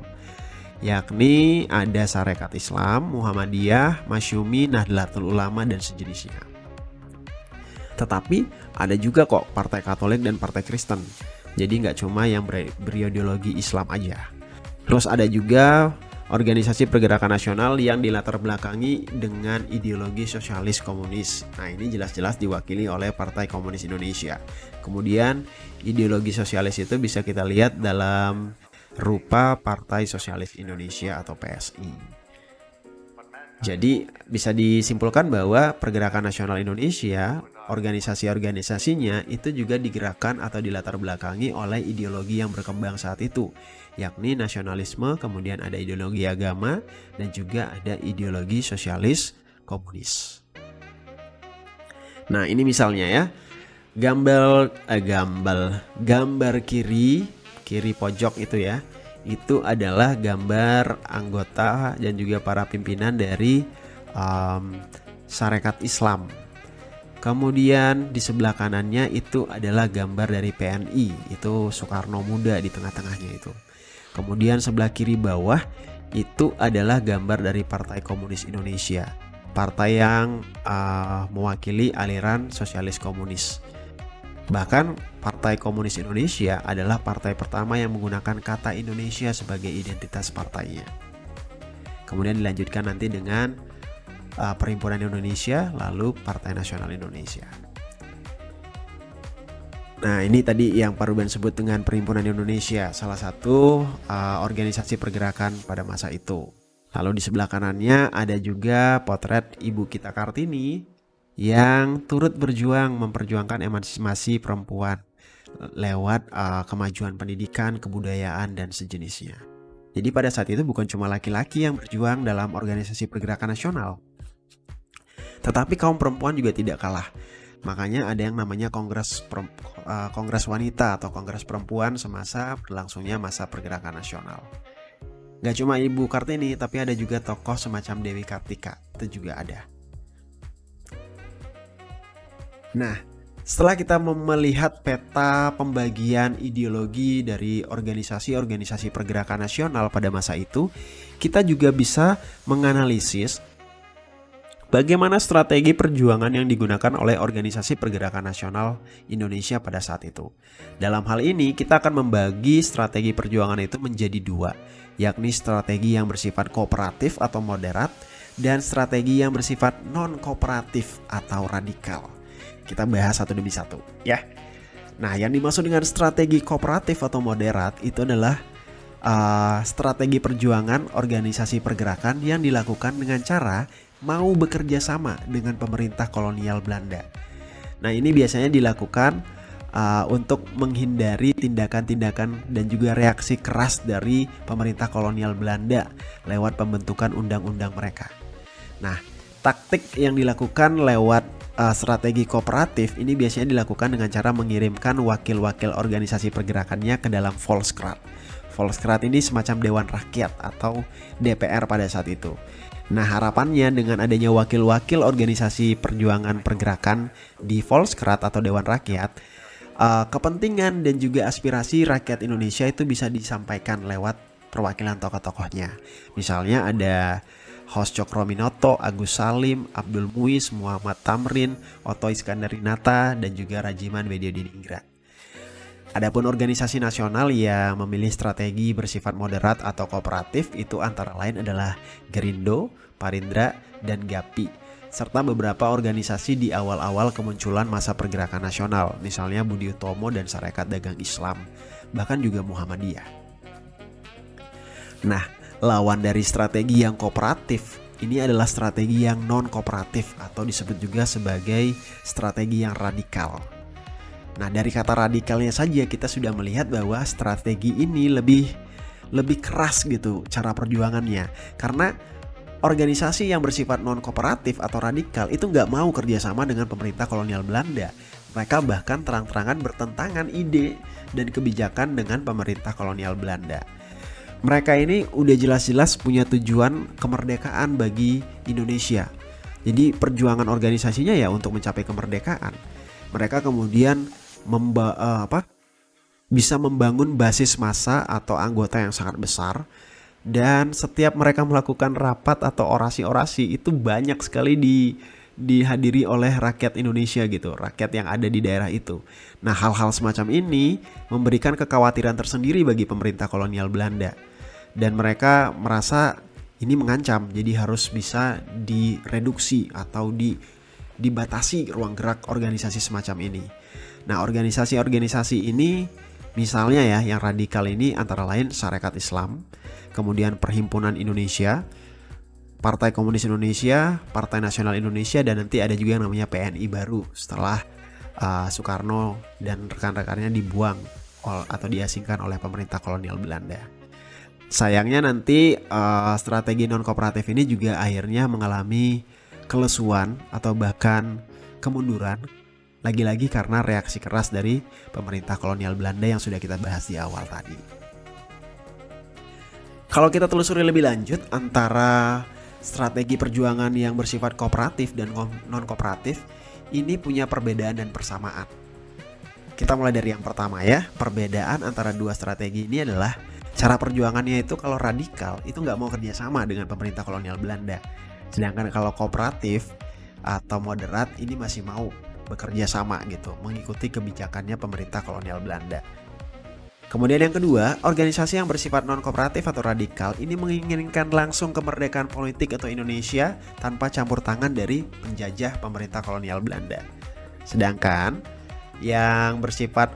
yakni ada Sarekat Islam, Muhammadiyah, Masyumi, Nahdlatul Ulama, dan sejenisnya. Tetapi ada juga kok partai Katolik dan partai Kristen, jadi nggak cuma yang berideologi Islam aja. Terus ada juga organisasi pergerakan nasional yang dilatar belakangi dengan ideologi sosialis komunis. Nah, ini jelas-jelas diwakili oleh Partai Komunis Indonesia. Kemudian ideologi sosialis itu bisa kita lihat dalam rupa Partai Sosialis Indonesia atau PSI. Jadi bisa disimpulkan bahwa pergerakan nasional Indonesia, organisasi-organisasinya itu juga digerakkan atau dilatar belakangi oleh ideologi yang berkembang saat itu, yakni nasionalisme, kemudian ada ideologi agama, dan juga ada ideologi sosialis komunis. Nah, ini misalnya ya, gambar kiri pojok itu ya, itu adalah gambar anggota dan juga para pimpinan dari Sarekat Islam. Kemudian di sebelah kanannya itu adalah gambar dari PNI, itu Soekarno Muda di tengah-tengahnya itu. Kemudian sebelah kiri bawah itu adalah gambar dari Partai Komunis Indonesia, partai yang mewakili aliran sosialis komunis. Bahkan Partai Komunis Indonesia adalah partai pertama yang menggunakan kata Indonesia sebagai identitas partainya. Kemudian dilanjutkan nanti dengan Perhimpunan Indonesia, lalu Partai Nasional Indonesia. Nah, ini tadi yang Pak Ruben sebut dengan Perhimpunan Indonesia, salah satu organisasi pergerakan pada masa itu. Lalu di sebelah kanannya ada juga potret Ibu Kita Kartini yang turut memperjuangkan emansipasi perempuan lewat kemajuan pendidikan, kebudayaan, dan sejenisnya. Jadi pada saat itu bukan cuma laki-laki yang berjuang dalam organisasi pergerakan nasional, tetapi kaum perempuan juga tidak kalah. Makanya ada yang namanya Kongres Wanita atau Kongres Perempuan semasa berlangsungnya masa pergerakan nasional. Gak cuma Ibu Kartini, tapi ada juga tokoh semacam Dewi Kartika, itu juga ada. Nah, setelah kita melihat peta pembagian ideologi dari organisasi-organisasi pergerakan nasional pada masa itu, kita juga bisa menganalisis bagaimana strategi perjuangan yang digunakan oleh organisasi pergerakan nasional Indonesia pada saat itu. Dalam hal ini, kita akan membagi strategi perjuangan itu menjadi dua, yakni strategi yang bersifat kooperatif atau moderat dan strategi yang bersifat non-kooperatif atau radikal. Kita bahas satu demi satu ya. Nah, yang dimaksud dengan strategi kooperatif atau moderat itu adalah strategi perjuangan organisasi pergerakan yang dilakukan dengan cara mau bekerja sama dengan pemerintah kolonial Belanda. Nah, ini biasanya dilakukan untuk menghindari tindakan-tindakan dan juga reaksi keras dari pemerintah kolonial Belanda lewat pembentukan undang-undang mereka. Nah, taktik yang dilakukan lewat strategi kooperatif ini biasanya dilakukan dengan cara mengirimkan wakil-wakil organisasi pergerakannya ke dalam Volksraad. Volksraad ini semacam Dewan Rakyat atau DPR pada saat itu. Nah, harapannya dengan adanya wakil-wakil organisasi perjuangan pergerakan di Volksraad atau Dewan Rakyat, kepentingan dan juga aspirasi rakyat Indonesia itu bisa disampaikan lewat perwakilan tokoh-tokohnya. Misalnya ada Hos Cokroaminoto, Agus Salim, Abdul Muiz, Muhammad Tamrin, Otto Iskandarinata, dan juga Rajiman Weddiodiningrat. Adapun organisasi nasional yang memilih strategi bersifat moderat atau kooperatif itu antara lain adalah Gerindo, Parindra, dan GAPI, serta beberapa organisasi di awal-awal kemunculan masa pergerakan nasional, misalnya Budi Utomo dan Sarekat Dagang Islam, bahkan juga Muhammadiyah. Nah, lawan dari strategi yang kooperatif ini adalah strategi yang non-kooperatif atau disebut juga sebagai strategi yang radikal. Nah, dari kata radikalnya saja kita sudah melihat bahwa strategi ini lebih keras gitu cara perjuangannya. Karena organisasi yang bersifat non-kooperatif atau radikal itu nggak mau kerjasama dengan pemerintah kolonial Belanda. Mereka bahkan terang-terangan bertentangan ide dan kebijakan dengan pemerintah kolonial Belanda. Mereka ini udah jelas-jelas punya tujuan kemerdekaan bagi Indonesia. Jadi perjuangan organisasinya ya untuk mencapai kemerdekaan. Mereka kemudian bisa membangun basis massa atau anggota yang sangat besar. Dan setiap mereka melakukan rapat atau orasi-orasi itu banyak sekali dihadiri oleh rakyat Indonesia gitu, rakyat yang ada di daerah itu. Nah, hal-hal semacam ini memberikan kekhawatiran tersendiri bagi pemerintah kolonial Belanda. Dan mereka merasa ini mengancam, jadi harus bisa direduksi atau dibatasi ruang gerak organisasi semacam ini. Nah, organisasi-organisasi ini misalnya ya yang radikal ini antara lain Sarekat Islam, kemudian Perhimpunan Indonesia, Partai Komunis Indonesia, Partai Nasional Indonesia, dan nanti ada juga yang namanya PNI baru setelah Soekarno dan rekan-rekannya dibuang atau diasingkan oleh pemerintah kolonial Belanda. Sayangnya nanti strategi non-kooperatif ini juga akhirnya mengalami kelesuan atau bahkan kemunduran, lagi-lagi karena reaksi keras dari pemerintah kolonial Belanda yang sudah kita bahas di awal tadi. Kalau kita telusuri lebih lanjut antara strategi perjuangan yang bersifat kooperatif dan non-kooperatif, ini punya perbedaan dan persamaan. Kita mulai dari yang pertama ya. Perbedaan antara dua strategi ini adalah cara perjuangannya itu kalau radikal itu nggak mau kerjasama dengan pemerintah kolonial Belanda. Sedangkan kalau kooperatif atau moderat ini masih mau bekerja sama gitu, mengikuti kebijakannya pemerintah kolonial Belanda. Kemudian yang kedua, organisasi yang bersifat non-kooperatif atau radikal ini menginginkan langsung kemerdekaan politik atau Indonesia tanpa campur tangan dari penjajah pemerintah kolonial Belanda. Sedangkan yang bersifat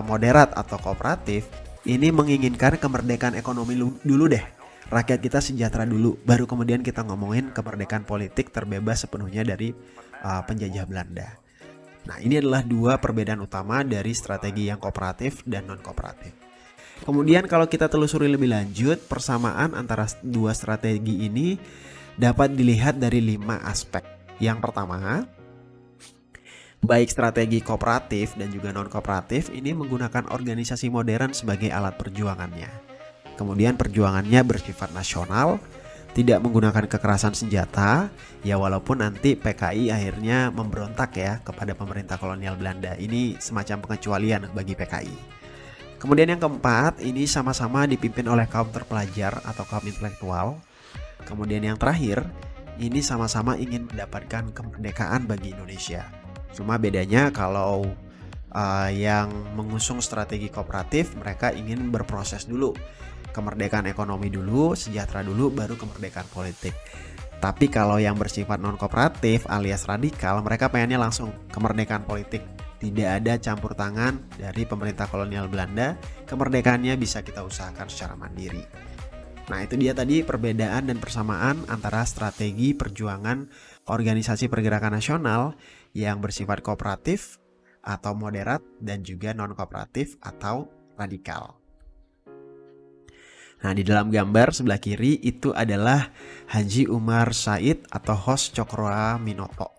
moderat atau kooperatif ini menginginkan kemerdekaan ekonomi dulu deh. Rakyat kita sejahtera dulu, baru kemudian kita ngomongin kemerdekaan politik terbebas sepenuhnya dari penjajah Belanda. Nah, ini adalah dua perbedaan utama dari strategi yang kooperatif dan non-kooperatif. Kemudian kalau kita telusuri lebih lanjut, persamaan antara dua strategi ini dapat dilihat dari 5 aspek. Yang pertama, Baik strategi kooperatif dan juga non-kooperatif ini menggunakan organisasi modern sebagai alat perjuangannya. Kemudian perjuangannya bersifat nasional, tidak menggunakan kekerasan senjata, ya walaupun nanti PKI akhirnya memberontak ya kepada pemerintah kolonial Belanda. Ini semacam pengecualian bagi PKI. Kemudian yang keempat, ini sama-sama dipimpin oleh kaum terpelajar atau kaum intelektual. Kemudian yang terakhir, ini sama-sama ingin mendapatkan kemerdekaan bagi Indonesia. Cuma bedanya kalau yang mengusung strategi kooperatif, mereka ingin berproses dulu. Kemerdekaan ekonomi dulu, sejahtera dulu, baru kemerdekaan politik. Tapi kalau yang bersifat non-kooperatif alias radikal, mereka pengennya langsung kemerdekaan politik. Tidak ada campur tangan dari pemerintah kolonial Belanda, kemerdekaannya bisa kita usahakan secara mandiri. Nah itu dia tadi perbedaan dan persamaan antara strategi perjuangan organisasi pergerakan nasional yang bersifat kooperatif atau moderat dan juga non-kooperatif atau radikal. Nah di dalam gambar sebelah kiri itu adalah Haji Umar Said atau Hos Cokroaminoto.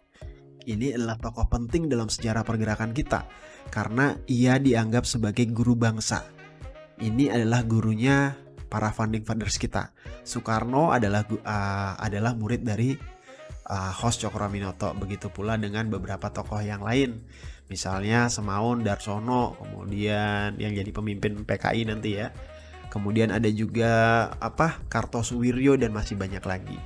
Ini adalah tokoh penting dalam sejarah pergerakan kita karena ia dianggap sebagai guru bangsa. Ini adalah gurunya para founding fathers kita. Soekarno adalah murid dari Hos Cokroaminoto. Begitu pula dengan beberapa tokoh yang lain. Misalnya Semaun Darsono, kemudian yang jadi pemimpin PKI nanti ya. Kemudian ada juga Kartosuwiryo dan masih banyak lagi.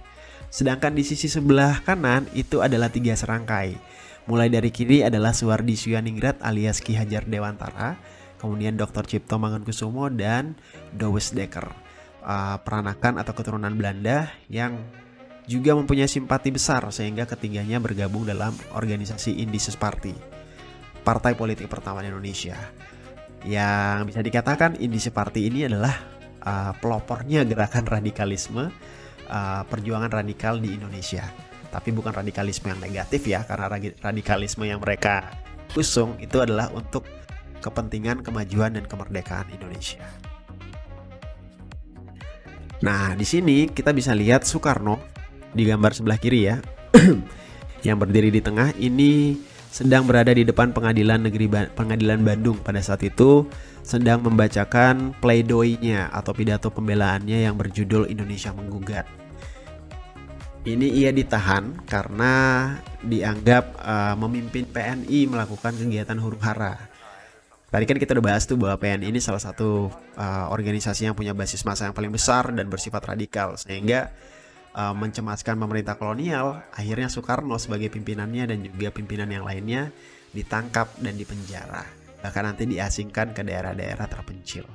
Sedangkan di sisi sebelah kanan itu adalah 3 serangkai. Mulai dari kiri adalah Suwardi Suyaningrat alias Ki Hajar Dewantara, kemudian Dr. Cipto Mangunkusumo dan Douwes Dekker, peranakan atau keturunan Belanda yang juga mempunyai simpati besar sehingga ketiganya bergabung dalam organisasi Indische Party, partai politik pertama di Indonesia. Yang bisa dikatakan Indische Party ini adalah pelopornya gerakan radikalisme, perjuangan radikal di Indonesia. Tapi bukan radikalisme yang negatif ya, karena radikalisme yang mereka usung itu adalah untuk kepentingan kemajuan dan kemerdekaan Indonesia. Nah, di sini kita bisa lihat Soekarno di gambar sebelah kiri ya. Yang berdiri di tengah ini sedang berada di depan Pengadilan Bandung pada saat itu, sedang membacakan pleidoinya atau pidato pembelaannya yang berjudul Indonesia Menggugat. Ini ia ditahan karena dianggap memimpin PNI melakukan kegiatan huru-hara. Tadi kan kita udah bahas tuh bahwa PNI ini salah satu organisasi yang punya basis massa yang paling besar dan bersifat radikal, sehingga mencemaskan pemerintah kolonial. Akhirnya Soekarno sebagai pimpinannya dan juga pimpinan yang lainnya ditangkap dan dipenjara, bahkan nanti diasingkan ke daerah-daerah terpencil.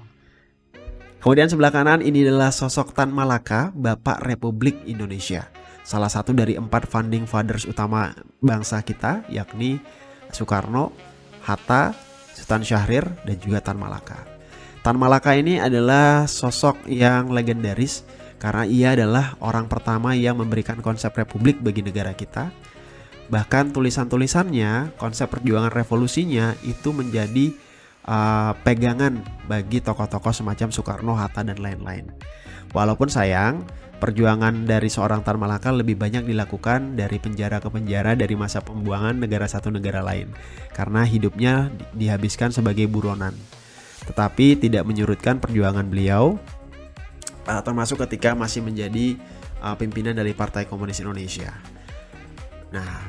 Kemudian sebelah kanan ini adalah sosok Tan Malaka, Bapak Republik Indonesia, salah satu dari 4 founding fathers utama bangsa kita, yakni Soekarno, Hatta, Sultan Syahrir, dan juga Tan Malaka. Tan Malaka ini adalah sosok yang legendaris karena ia adalah orang pertama yang memberikan konsep republik bagi negara kita. Bahkan tulisan-tulisannya, konsep perjuangan revolusinya itu menjadi pegangan bagi tokoh-tokoh semacam Soekarno, Hatta, dan lain-lain. Walaupun sayang, perjuangan dari seorang Tan Malaka lebih banyak dilakukan dari penjara ke penjara dari masa pembuangan negara satu negara lain, karena hidupnya dihabiskan sebagai buronan. Tetapi tidak menyurutkan perjuangan beliau, termasuk ketika masih menjadi pimpinan dari Partai Komunis Indonesia. Nah,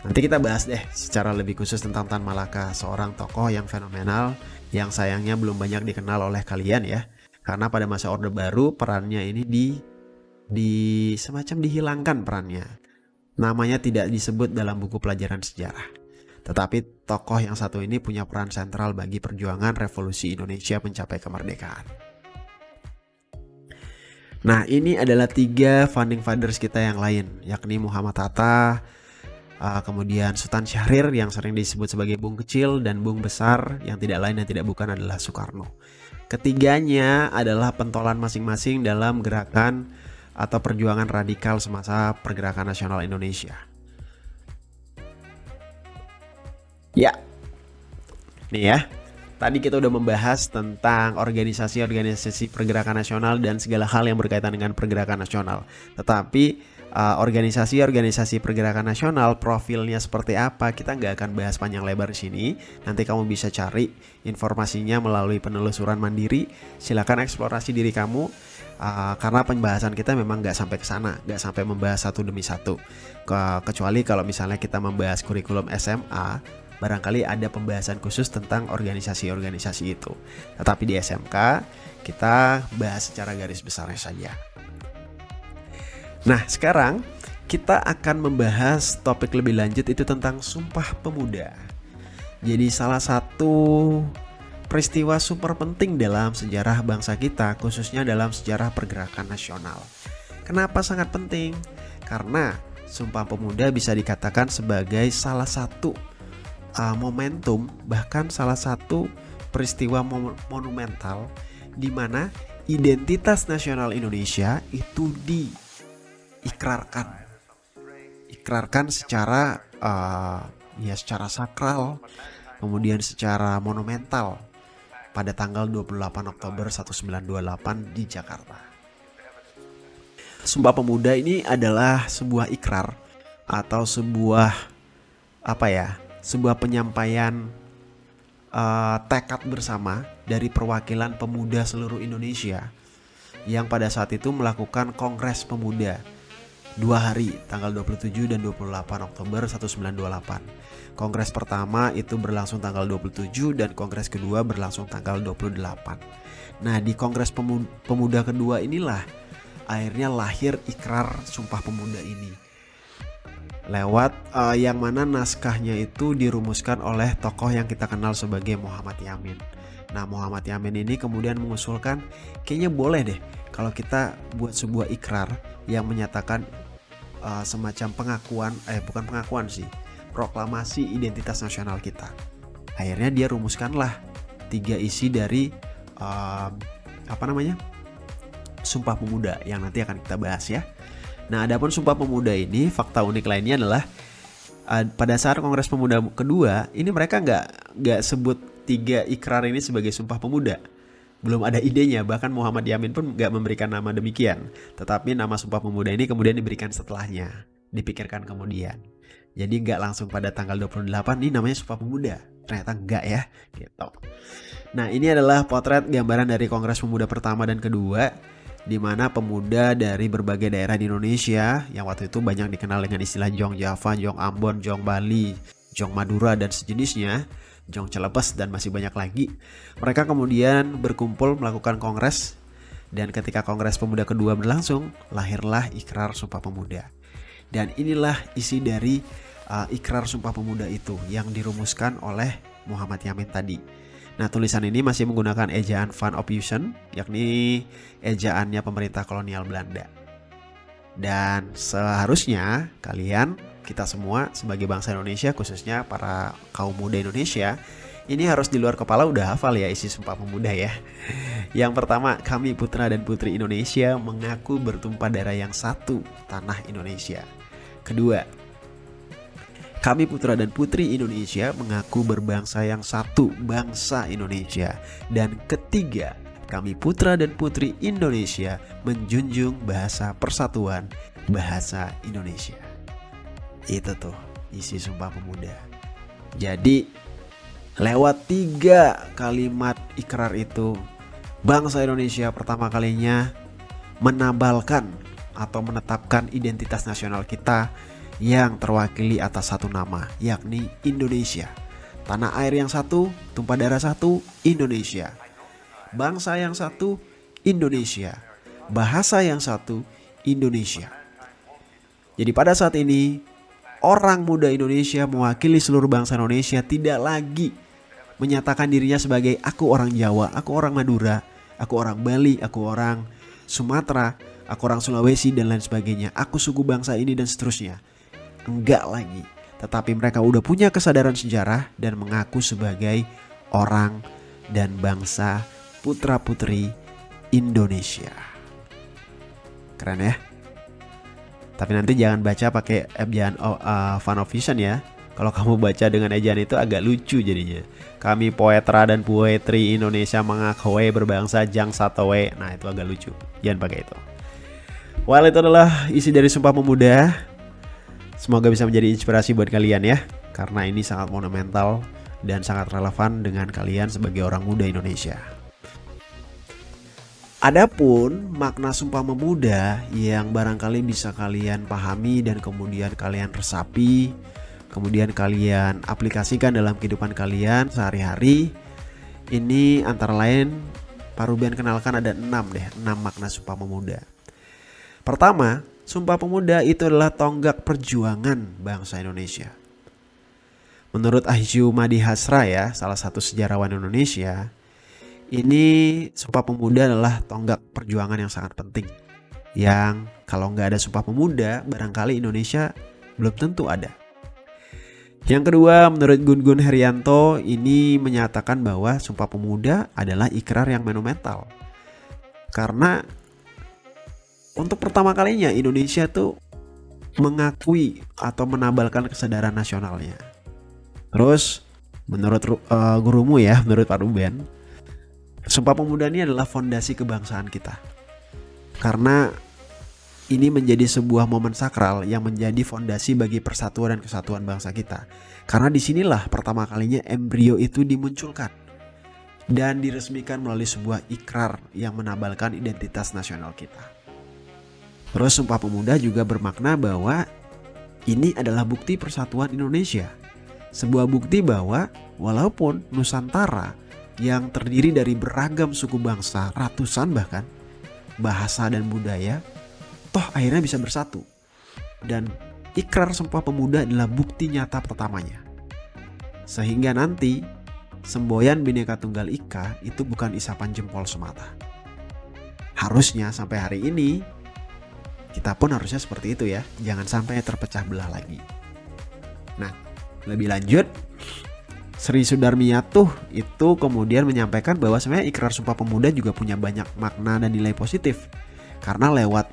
nanti kita bahas deh secara lebih khusus tentang Tan Malaka, seorang tokoh yang fenomenal yang sayangnya belum banyak dikenal oleh kalian ya. Karena pada masa Orde Baru perannya ini semacam dihilangkan perannya. Namanya tidak disebut dalam buku pelajaran sejarah. Tetapi tokoh yang satu ini punya peran sentral bagi perjuangan revolusi Indonesia mencapai kemerdekaan. Nah, ini adalah 3 founding fathers kita yang lain, yakni Muhammad Hatta, kemudian Sultan Syahrir yang sering disebut sebagai Bung Kecil, dan Bung Besar yang tidak lain dan tidak bukan adalah Soekarno. Ketiganya adalah pentolan masing-masing dalam gerakan atau perjuangan radikal semasa pergerakan nasional Indonesia. Ya, nih ya, Tadi kita udah membahas tentang organisasi-organisasi pergerakan nasional dan segala hal yang berkaitan dengan pergerakan nasional. Tetapi organisasi-organisasi pergerakan nasional profilnya seperti apa kita nggak akan bahas panjang lebar di sini. Nanti kamu bisa cari informasinya melalui penelusuran mandiri. Silakan eksplorasi diri kamu, karena pembahasan kita memang nggak sampai ke sana, nggak sampai membahas satu demi satu. Kecuali kalau misalnya kita membahas kurikulum SMA, barangkali ada pembahasan khusus tentang organisasi-organisasi itu. Tetapi di SMK kita bahas secara garis besarnya saja. Nah, sekarang kita akan membahas topik lebih lanjut itu tentang Sumpah Pemuda. Jadi salah satu peristiwa super penting dalam sejarah bangsa kita, khususnya dalam sejarah pergerakan nasional. Kenapa sangat penting? Karena Sumpah Pemuda bisa dikatakan sebagai salah satu momentum, bahkan salah satu peristiwa monumental di mana identitas nasional Indonesia itu diikrarkan secara secara sakral, kemudian secara monumental pada tanggal 28 Oktober 1928 di Jakarta. Sumpah Pemuda ini adalah sebuah ikrar atau sebuah penyampaian tekad bersama dari perwakilan pemuda seluruh Indonesia yang pada saat itu melakukan Kongres Pemuda 2 hari, tanggal 27 dan 28 Oktober 1928. Kongres pertama itu berlangsung tanggal 27 dan kongres kedua berlangsung tanggal 28. Nah, di Kongres Pemuda kedua inilah akhirnya lahir ikrar Sumpah Pemuda ini. Lewat yang mana naskahnya itu dirumuskan oleh tokoh yang kita kenal sebagai Muhammad Yamin. Nah, Muhammad Yamin ini kemudian mengusulkan kayaknya boleh deh kalau kita buat sebuah ikrar yang menyatakan semacam proklamasi identitas nasional kita. Akhirnya dia rumuskanlah 3 isi dari Sumpah Pemuda yang nanti akan kita bahas ya. Nah, adapun Sumpah Pemuda ini, fakta unik lainnya adalah pada saat Kongres Pemuda kedua ini mereka nggak sebut 3 ikrar ini sebagai Sumpah Pemuda. Belum ada idenya, bahkan Muhammad Yamin pun nggak memberikan nama demikian. Tetapi nama Sumpah Pemuda ini kemudian diberikan setelahnya, dipikirkan kemudian. Jadi nggak langsung pada tanggal 28 ini namanya Sumpah Pemuda. Ternyata enggak ya, gitu. Nah, ini adalah potret gambaran dari Kongres Pemuda pertama dan kedua, di mana pemuda dari berbagai daerah di Indonesia yang waktu itu banyak dikenal dengan istilah Jong Java, Jong Ambon, Jong Bali, Jong Madura dan sejenisnya, Jong Celebes dan masih banyak lagi. Mereka kemudian berkumpul melakukan kongres, dan ketika Kongres Pemuda kedua berlangsung, lahirlah Ikrar Sumpah Pemuda. Dan inilah isi dari Ikrar Sumpah Pemuda itu yang dirumuskan oleh Muhammad Yamin tadi. Nah, tulisan ini masih menggunakan ejaan Van Ophuijsen, yakni ejaannya pemerintah kolonial Belanda. Dan seharusnya kita semua sebagai bangsa Indonesia, khususnya para kaum muda Indonesia, ini harus di luar kepala udah hafal ya isi Sumpah Pemuda ya. Yang pertama, kami putra dan putri Indonesia mengaku bertumpah darah yang satu, tanah Indonesia. Kedua, kami putra dan putri Indonesia mengaku berbangsa yang satu, bangsa Indonesia. Dan ketiga, kami putra dan putri Indonesia menjunjung bahasa persatuan, bahasa Indonesia. Itu tuh isi Sumpah Pemuda. Jadi lewat 3 kalimat ikrar itu, bangsa Indonesia pertama kalinya menabalkan atau menetapkan identitas nasional kita yang terwakili atas satu nama, yakni Indonesia. Tanah air yang satu, tumpah darah satu, Indonesia. Bangsa yang satu, Indonesia. Bahasa yang satu, Indonesia. Jadi pada saat ini, orang muda Indonesia mewakili seluruh bangsa Indonesia tidak lagi menyatakan dirinya sebagai aku orang Jawa, aku orang Madura, aku orang Bali, aku orang Sumatera, aku orang Sulawesi dan lain sebagainya. Aku suku bangsa ini dan seterusnya. Enggak lagi. Tetapi mereka udah punya kesadaran sejarah dan mengaku sebagai orang dan bangsa putra-putri Indonesia. Keren ya? Tapi nanti jangan baca pakai ejaan Van Ophuijsen ya. Kalau kamu baca dengan ejaan itu agak lucu jadinya. Kami Poetra dan Poetri Indonesia mengakui berbangsa Jang Satowe. Nah itu agak lucu, jangan pakai itu. Well, itu adalah isi dari Sumpah Pemuda. Semoga bisa menjadi inspirasi buat kalian ya, karena ini sangat monumental dan sangat relevan dengan kalian sebagai orang muda Indonesia. Adapun makna Sumpah Pemuda yang barangkali bisa kalian pahami dan kemudian kalian resapi, kemudian kalian aplikasikan dalam kehidupan kalian sehari-hari, ini antara lain Pak Ruben kenalkan ada 6 makna Sumpah Pemuda. Pertama, Sumpah Pemuda itu adalah tonggak perjuangan bangsa Indonesia. Menurut Ahju Madi Hasra ya, salah satu sejarawan Indonesia, ini Sumpah Pemuda adalah tonggak perjuangan yang sangat penting. Yang kalau nggak ada Sumpah Pemuda, barangkali Indonesia belum tentu ada. Yang kedua, menurut Gun-Gun Herianto, ini menyatakan bahwa Sumpah Pemuda adalah ikrar yang monumental. Karena untuk pertama kalinya Indonesia tuh mengakui atau menabalkan kesadaran nasionalnya. Terus menurut gurumu ya, menurut Pak Ruben, Sumpah Pemuda ini adalah fondasi kebangsaan kita. Karena ini menjadi sebuah momen sakral yang menjadi fondasi bagi persatuan dan kesatuan bangsa kita. Karena disinilah pertama kalinya embrio itu dimunculkan dan diresmikan melalui sebuah ikrar yang menabalkan identitas nasional kita. Terus Sumpah Pemuda juga bermakna bahwa ini adalah bukti persatuan Indonesia. Sebuah bukti bahwa walaupun Nusantara yang terdiri dari beragam suku bangsa, ratusan bahkan, bahasa dan budaya, toh akhirnya bisa bersatu. Dan ikrar Sumpah Pemuda adalah bukti nyata pertamanya. Sehingga nanti semboyan Bhinneka Tunggal Ika itu bukan isapan jempol semata. Harusnya sampai hari ini kita pun harusnya seperti itu ya. Jangan sampai terpecah belah lagi. Nah, lebih lanjut, Sri Sudarmiatuh itu kemudian menyampaikan bahwa sebenarnya ikrar Sumpah Pemuda juga punya banyak makna dan nilai positif. Karena lewat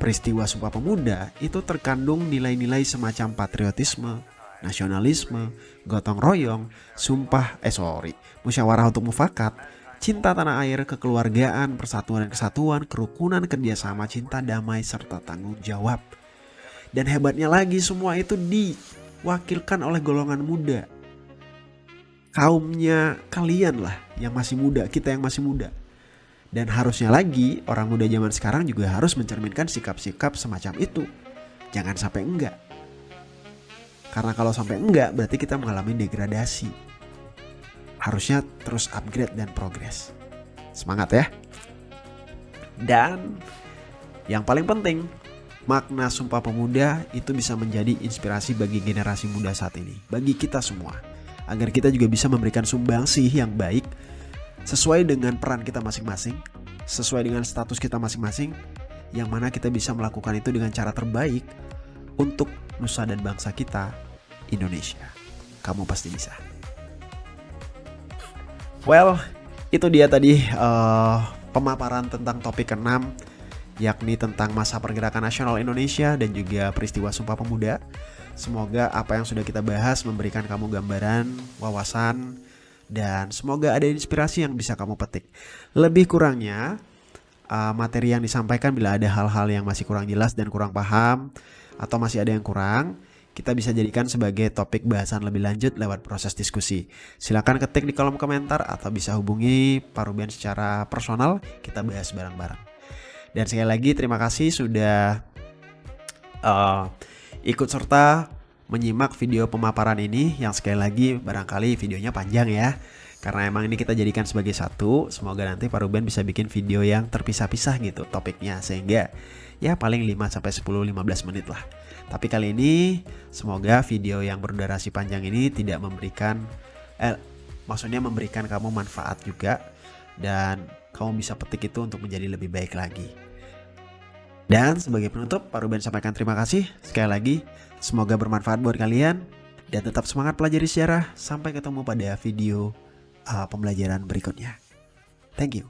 peristiwa Sumpah Pemuda itu terkandung nilai-nilai semacam patriotisme, nasionalisme, gotong royong, musyawarah untuk mufakat, cinta tanah air, kekeluargaan, persatuan dan kesatuan, kerukunan, kerjasama, cinta, damai, serta tanggung jawab. Dan hebatnya lagi semua itu diwakilkan oleh golongan muda. Kaumnya kalian lah yang masih muda, kita yang masih muda. Dan harusnya lagi orang muda zaman sekarang juga harus mencerminkan sikap-sikap semacam itu. Jangan sampai enggak. Karena kalau sampai enggak berarti kita mengalami degradasi. Harusnya terus upgrade dan progres. Semangat ya. Dan yang paling penting, makna Sumpah Pemuda itu bisa menjadi inspirasi bagi generasi muda saat ini, bagi kita semua, agar kita juga bisa memberikan sumbangsih yang baik sesuai dengan peran kita masing-masing, sesuai dengan status kita masing-masing, yang mana kita bisa melakukan itu dengan cara terbaik untuk nusa dan bangsa kita, Indonesia. Kamu pasti bisa. Well, itu dia tadi pemaparan tentang topik ke-6, yakni tentang masa pergerakan nasional Indonesia dan juga peristiwa Sumpah Pemuda. Semoga apa yang sudah kita bahas memberikan kamu gambaran, wawasan, dan semoga ada inspirasi yang bisa kamu petik. Lebih kurangnya, materi yang disampaikan bila ada hal-hal yang masih kurang jelas dan kurang paham, atau masih ada yang kurang, kita bisa jadikan sebagai topik bahasan lebih lanjut lewat proses diskusi. Silakan ketik di kolom komentar atau bisa hubungi Pak Ruben secara personal, kita bahas bareng-bareng. Dan sekali lagi terima kasih sudah ikut serta menyimak video pemaparan ini, yang sekali lagi barangkali videonya panjang ya. Karena emang ini kita jadikan sebagai satu. Semoga nanti Pak Ruben bisa bikin video yang terpisah-pisah gitu topiknya, sehingga ya paling 5-10-15 menit lah. Tapi kali ini semoga video yang berdurasi panjang ini tidak memberikan maksudnya memberikan kamu manfaat juga, dan kamu bisa petik itu untuk menjadi lebih baik lagi. Dan sebagai penutup, Pak Ruben sampaikan terima kasih sekali lagi. Semoga bermanfaat buat kalian dan tetap semangat pelajari sejarah. Sampai ketemu pada video pembelajaran berikutnya. Thank you.